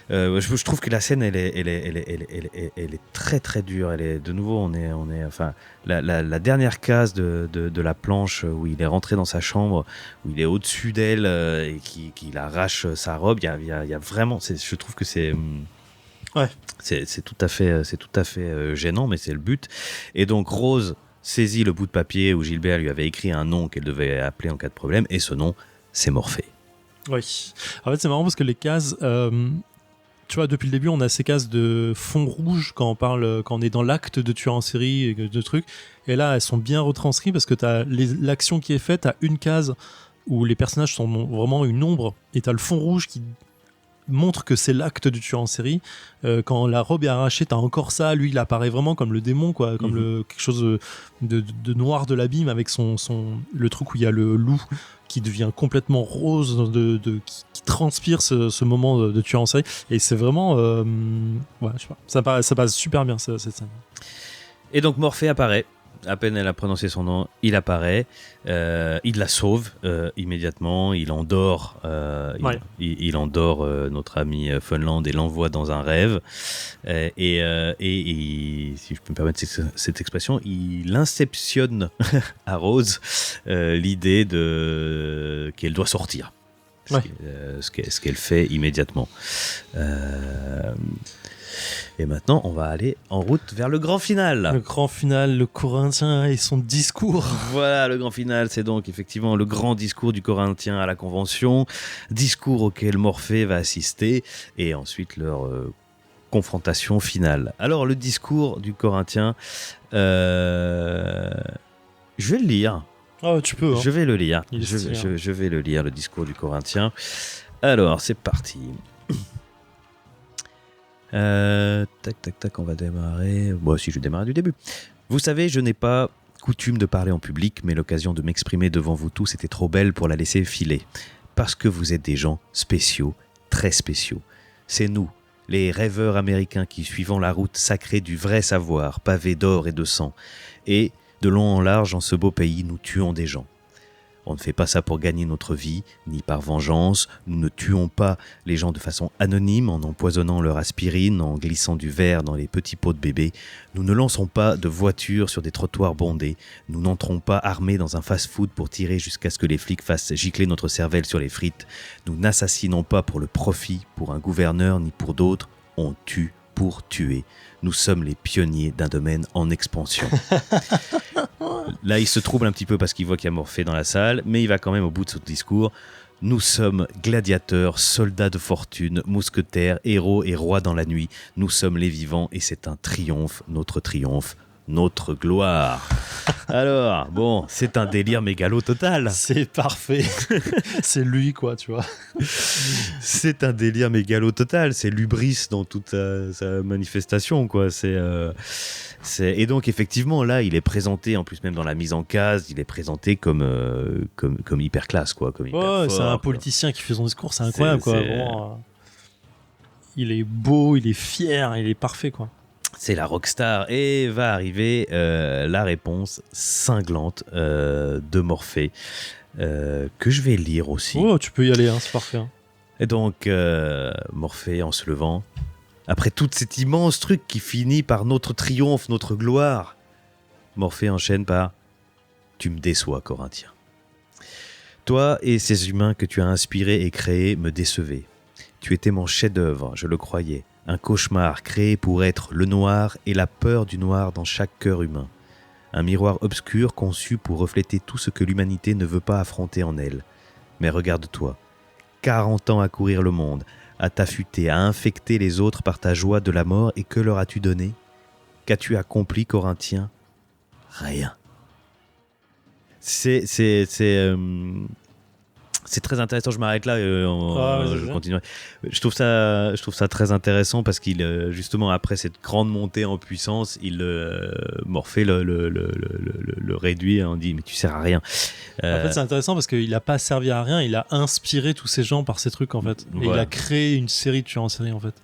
Je trouve que la scène, elle est très très dure. Elle est, de nouveau, on est enfin, la dernière case de la planche où il est rentré dans sa chambre, où il est au-dessus d'elle et qu'il arrache sa robe. Il y a vraiment, je trouve que c'est c'est tout à fait gênant, mais c'est le but. Et donc Rose saisit le bout de papier où Gilbert lui avait écrit un nom qu'elle devait appeler en cas de problème, et ce nom, c'est Morphée. Oui. En fait, c'est marrant parce que les cases, tu vois, depuis le début, on a ces cases de fond rouge quand on est dans l'acte de tueur en série et de trucs. Et là, elles sont bien retranscrites parce que t'as l'action qui est faite, t'as une case où les personnages sont vraiment une ombre, et t'as le fond rouge qui montre que c'est l'acte du tueur en série. Quand la robe est arrachée, t'as encore ça. Lui, il apparaît vraiment comme le démon, quoi, comme quelque chose de noir de l'abîme, avec le truc où il y a le loup qui devient complètement rose, qui transpire ce moment de tueur en série. Et c'est vraiment, ouais, je sais pas, ça passe super bien cette scène. Et donc Morphée apparaît. À peine elle a prononcé son nom, il apparaît, il la sauve immédiatement, il endort, il endort notre ami Funland et l'envoie dans un rêve, et si je peux me permettre cette expression, il inceptionne à Rose l'idée qu'elle doit sortir, ce qu'elle fait immédiatement. Et maintenant, on va aller en route vers le grand final. Le grand final, le Corinthien et son discours. Voilà, le grand final, c'est donc effectivement le grand discours du Corinthien à la Convention, discours auquel Morphée va assister, et ensuite leur confrontation finale. Alors, le discours du Corinthien, je vais le lire. Oh, tu peux. Hein. Je vais le lire. Je vais le lire, le discours du Corinthien. Alors, c'est parti. Tac, on va démarrer. Bon, si je démarre du début. Vous savez, je n'ai pas coutume de parler en public, mais l'occasion de m'exprimer devant vous tous était trop belle pour la laisser filer. Parce que vous êtes des gens spéciaux, très spéciaux. C'est nous, les rêveurs américains qui suivons la route sacrée du vrai savoir, pavée d'or et de sang. Et, de long en large, en ce beau pays, nous tuons des gens. On ne fait pas ça pour gagner notre vie, ni par vengeance. Nous ne tuons pas les gens de façon anonyme en empoisonnant leur aspirine, en glissant du verre dans les petits pots de bébé. Nous ne lançons pas de voitures sur des trottoirs bondés. Nous n'entrons pas armés dans un fast-food pour tirer jusqu'à ce que les flics fassent gicler notre cervelle sur les frites. Nous n'assassinons pas pour le profit, pour un gouverneur ni pour d'autres. On tue pour tuer. Nous sommes les pionniers d'un domaine en expansion. Là, il se trouble un petit peu parce qu'il voit qu'il y a Morphée dans la salle, mais il va quand même au bout de son discours. Nous sommes gladiateurs, soldats de fortune, mousquetaires, héros et rois dans la nuit. Nous sommes les vivants et c'est un triomphe, notre gloire. Alors, bon, c'est un délire mégalo total. C'est parfait. C'est lui, quoi, tu vois. C'est un délire mégalo total. C'est l'hubris dans toute sa manifestation, quoi. Et donc, effectivement, là, il est présenté, en plus, même dans la mise en case, il est présenté comme hyper classe, quoi. Comme hyper fort, c'est un quoi. politicien qui fait son discours, c'est incroyable, quoi. C'est- Vraiment, il est beau, il est fier, il est parfait, quoi. C'est la rockstar et va arriver la réponse cinglante de Morphée que je vais lire aussi. Oh, tu peux y aller, hein, c'est parfait. Hein. Et donc Morphée en se levant, après tout cet immense truc qui finit par notre triomphe, notre gloire, Morphée enchaîne par « Tu me déçois, Corinthien. Toi et ces humains que tu as inspirés et créés me décevaient. Tu étais mon chef-d'œuvre, je le croyais. Un cauchemar créé pour être le noir et la peur du noir dans chaque cœur humain. Un miroir obscur conçu pour refléter tout ce que l'humanité ne veut pas affronter en elle. Mais regarde-toi, 40 ans à courir le monde, à t'affûter, à infecter les autres par ta joie de la mort, et que leur as-tu donné ? Qu'as-tu accompli, Corinthien ? Rien. C'est très intéressant, je m'arrête là, je continuerai. Je trouve ça très intéressant parce qu'il, justement, après cette grande montée en puissance, Morphée le réduit, on dit « mais tu sers à rien ». En fait, c'est intéressant parce qu'il n'a pas servi à rien, il a inspiré tous ces gens par ces trucs, en fait. Et Voilà. il a créé une série de tueurs en série, en fait.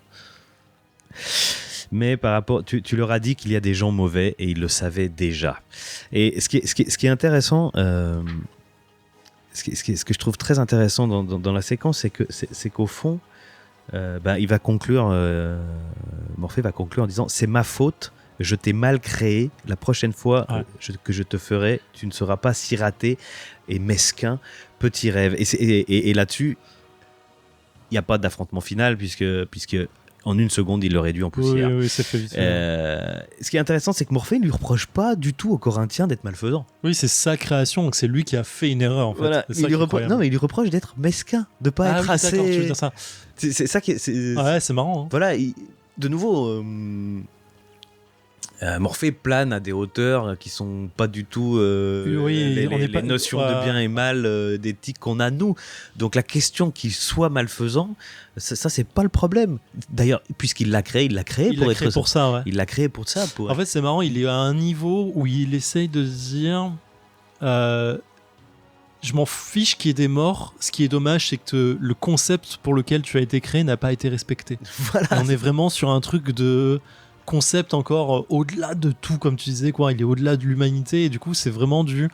Mais par rapport, tu leur as dit qu'il y a des gens mauvais et ils le savaient déjà. Et ce qui est intéressant... Ce que je trouve très intéressant dans la séquence, c'est qu'au fond, il va conclure, Morphée va conclure en disant « C'est ma faute, je t'ai mal créé, la prochaine fois que je te ferai, tu ne seras pas si raté et mesquin, petit rêve. » Et là-dessus, il n'y a pas d'affrontement final puisque en une seconde, il le réduit en poussière. Oui, c'est fait vite. Ce qui est intéressant, c'est que Morphée ne lui reproche pas du tout aux Corinthiens d'être malfaisant. Oui, c'est sa création, donc c'est lui qui a fait une erreur, en fait. Voilà. C'est ça qui est incroyable. Non, mais il lui reproche d'être mesquin, de ne pas être assez... D'accord, tu veux dire ça. C'est ça qui est... Ouais, c'est marrant. Hein. Voilà, de nouveau... Morphée plane à des hauteurs qui sont pas du tout les notions de bien et mal d'éthique qu'on a nous. Donc la question qu'il soit malfaisant, ça c'est pas le problème. D'ailleurs, puisqu'il l'a créé, il l'a créé pour ça. Ouais. Il l'a créé pour ça. En fait, c'est marrant, il est à un niveau où il essaye de se dire je m'en fiche qu'il y ait des morts. Ce qui est dommage, c'est que le concept pour lequel tu as été créé n'a pas été respecté. Voilà. On est vraiment sur un truc de concept encore au-delà de tout, comme tu disais, quoi. Il est au-delà de l'humanité et du coup c'est vraiment je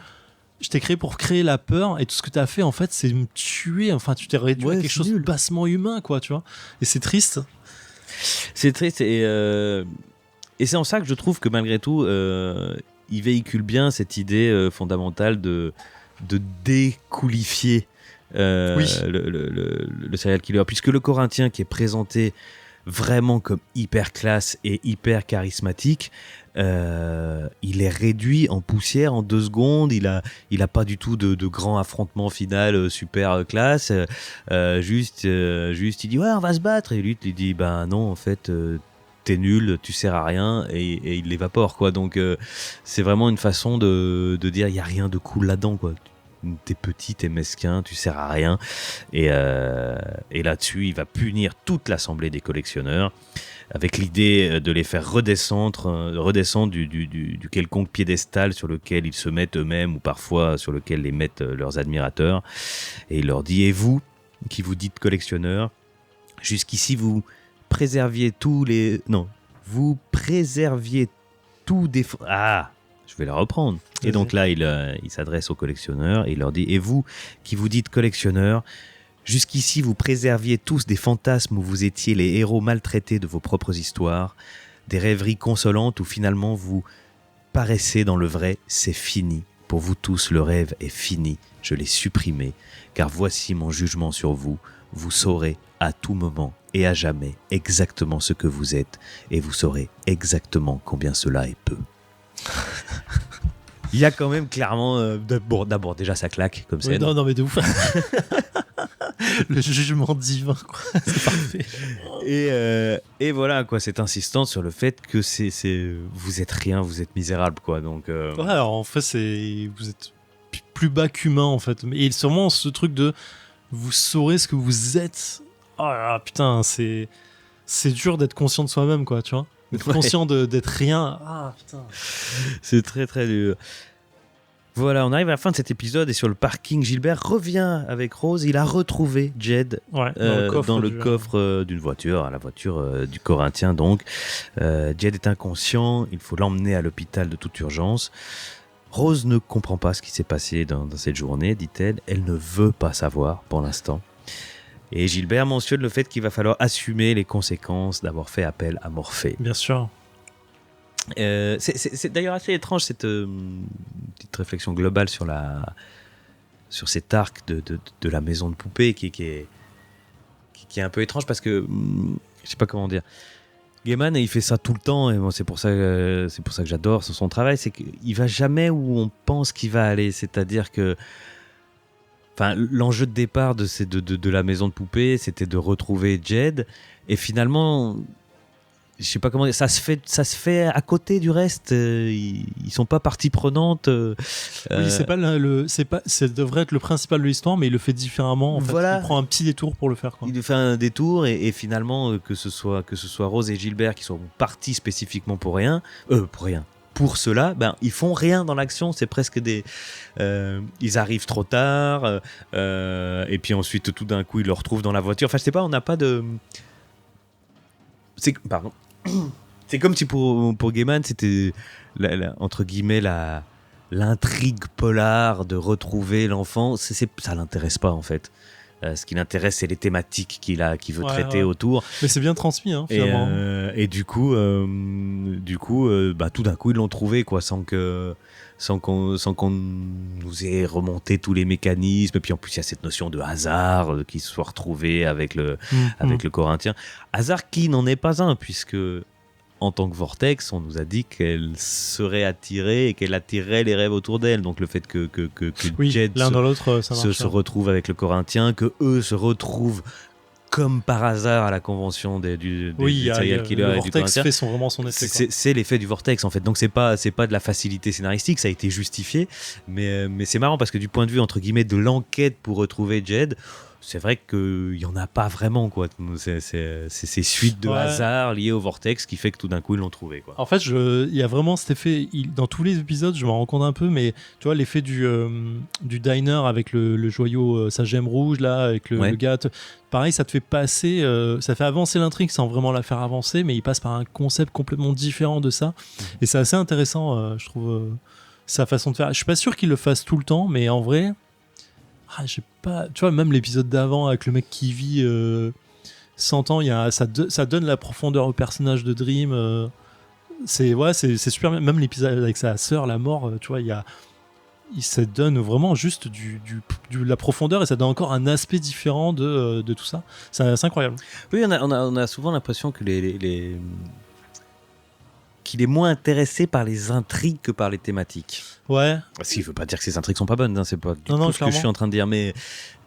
t'ai créé pour créer la peur et tout ce que t'as fait en fait c'est me tuer, enfin tu t'es réduit à quelque chose de bassement humain, quoi, tu vois, et c'est triste et c'est en ça que je trouve que malgré tout il véhicule bien cette idée fondamentale de découlifier le serial killer, puisque le Corinthien qui est présenté vraiment comme hyper classe et hyper charismatique, il est réduit en poussière en 2 secondes. Il a pas du tout de grand affrontement final super classe. Juste il dit ouais, on va se battre, et lui il dit bah non, en fait t'es nul, tu sers à rien, et il l'évapore, quoi. Donc c'est vraiment une façon de dire il y a rien de cool là-dedans, quoi. T'es petit, t'es mesquin, tu sers à rien. Et là-dessus, il va punir toute l'assemblée des collectionneurs avec l'idée de les faire redescendre du quelconque piédestal sur lequel ils se mettent eux-mêmes ou parfois sur lequel les mettent leurs admirateurs. Et il leur dit « Et vous, qui vous dites collectionneurs, jusqu'ici vous préserviez tous les... Non, vous préserviez tout défaut... Ah, je vais la reprendre. Vas-y. Et donc là, il s'adresse aux collectionneurs et il leur dit « Et vous, qui vous dites collectionneurs, jusqu'ici vous préserviez tous des fantasmes où vous étiez les héros maltraités de vos propres histoires, des rêveries consolantes où finalement vous paraissez dans le vrai, c'est fini. Pour vous tous, le rêve est fini, je l'ai supprimé, car voici mon jugement sur vous. Vous saurez à tout moment et à jamais exactement ce que vous êtes, et vous saurez exactement combien cela est peu. » Il y a quand même clairement... d'abord, déjà, ça claque comme Ouais, scène. non, mais de ouf. Le jugement divin, quoi. C'est parfait. Et voilà, quoi, cette insistance sur le fait que vous êtes rien, vous êtes misérable, quoi. Donc, Ouais, alors en fait, vous êtes plus bas qu'humain, en fait. Et sûrement ce truc de vous saurez ce que vous êtes. Oh là là, putain, c'est dur d'être conscient de soi-même, quoi, tu vois. D'être conscient d'être rien. Ah, putain. c'est très, très dur. Voilà, on arrive à la fin de cet épisode et sur le parking, Gilbert revient avec Rose. Il a retrouvé Jed Ouais, dans le coffre d'une voiture, la voiture du Corinthien donc. Jed est inconscient, il faut l'emmener à l'hôpital de toute urgence. Rose ne comprend pas ce qui s'est passé dans cette journée, dit-elle. Elle ne veut pas savoir pour l'instant. Et Gilbert mentionne le fait qu'il va falloir assumer les conséquences d'avoir fait appel à Morphée. Bien sûr. C'est d'ailleurs assez étrange cette petite réflexion globale sur cet arc de la maison de poupée qui est un peu étrange parce que je sais pas comment dire. Gaiman, il fait ça tout le temps et moi c'est pour ça que j'adore son travail, c'est qu'il va jamais où on pense qu'il va aller, c'est-à-dire que l'enjeu de départ de la maison de poupée, c'était de retrouver Jed et finalement je sais pas comment dire, ça se fait à côté du reste. Ils sont pas partie prenante. Oui, ça devrait être le principal de l'histoire, mais il le fait différemment. En fait. Voilà. Il prend un petit détour pour le faire. Quoi. Il fait un détour et finalement que ce soit Rose et Gilbert qui sont partis spécifiquement pour cela, ils font rien dans l'action. C'est presque ils arrivent trop tard et puis ensuite tout d'un coup ils le retrouvent dans la voiture. Enfin, je sais pas, on n'a pas de. Pardon. C'est comme si pour Gaiman, c'était entre guillemets l'intrigue polar de retrouver l'enfant. Ça l'intéresse pas en fait. Ce qui l'intéresse, c'est les thématiques qu'il veut traiter autour. Mais c'est bien transmis, hein, finalement. Et du coup, tout d'un coup, ils l'ont trouvé, quoi, sans qu'on nous ait remonté tous les mécanismes. Et puis en plus, il y a cette notion de hasard qui se soit retrouvé avec le Corinthien. Hasard qui n'en est pas un, puisque en tant que vortex, on nous a dit qu'elle serait attirée et qu'elle attirerait les rêves autour d'elle. Donc le fait que Jed l'un dans l'autre, ça marche, se retrouve avec le Corinthien, que eux se retrouvent comme par hasard à la convention des serial killers. Le vortex fait vraiment son effet. C'est l'effet du vortex en fait. Donc c'est pas de la facilité scénaristique, ça a été justifié, mais c'est marrant parce que du point de vue entre guillemets de l'enquête pour retrouver Jed, c'est vrai qu'il n'y en a pas vraiment, quoi. C'est ces suites de hasard liées au vortex qui fait que tout d'un coup ils l'ont trouvé, quoi. En fait, il y a vraiment cet effet, dans tous les épisodes, je m'en rends compte un peu, mais tu vois, l'effet du diner avec le joyau, sa gemme rouge, là, avec le gars. Pareil, ça te fait passer, ça fait avancer l'intrigue sans vraiment la faire avancer, mais il passe par un concept complètement différent de ça. Et c'est assez intéressant, je trouve, sa façon de faire. Je suis pas sûr qu'il le fasse tout le temps, mais en vrai. J'ai pas, tu vois, même l'épisode d'avant avec le mec qui vit 100 ans, ça donne la profondeur au personnage de Dream. C'est super. Même l'épisode avec sa sœur, la mort, tu vois, ça donne vraiment juste de la profondeur et ça donne encore un aspect différent de tout ça. C'est incroyable. Oui, on a souvent l'impression que qu'il est moins intéressé par les intrigues que par les thématiques. Ouais. Ce qui veut pas dire que ces intrigues sont pas bonnes, hein, c'est pas du tout ce clairement. que je suis en train de dire, mais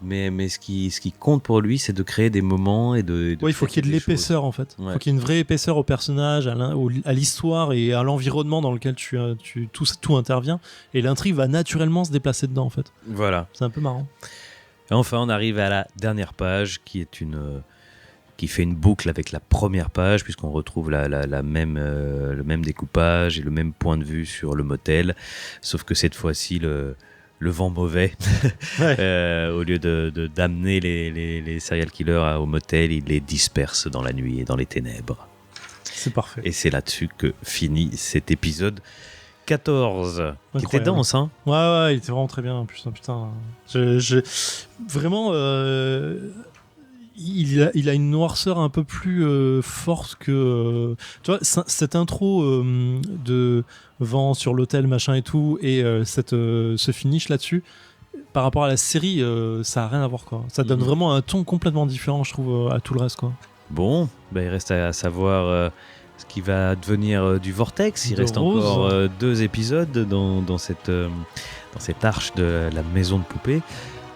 ce qui compte pour lui, c'est de créer des moments et de il faut qu'il y ait de l'épaisseur choses. En fait. Il Ouais. faut qu'il y ait une vraie épaisseur au personnage, à l'histoire et à l'environnement dans lequel tout intervient. Et l'intrigue va naturellement se déplacer dedans en fait. Voilà. C'est un peu marrant. Et enfin, on arrive à la dernière page qui fait une boucle avec la première page puisqu'on retrouve le même découpage et le même point de vue sur le motel, sauf que cette fois-ci le vent mauvais au lieu d'amener les serial killers au motel, il les disperse dans la nuit et dans les ténèbres. C'est parfait. Et c'est là-dessus que finit cet épisode 14, qui était Incroyable. dense, hein. Ouais, il était vraiment très bien. Putain. Vraiment, il a une noirceur un peu plus forte que. Tu vois, cette intro de vent sur l'hôtel, machin et tout, et ce finish là-dessus, par rapport à la série, ça a rien à voir, quoi. Ça donne vraiment un ton complètement différent, je trouve, à tout le reste, quoi. Bon, il reste à savoir ce qui va devenir du Vortex. Il De reste Rose. encore 2 épisodes dans cette arche de la maison de poupée.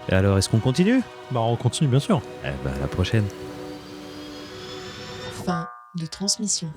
Et alors, est-ce qu'on continue ? Bah, on continue, bien sûr. À la prochaine. Fin de transmission.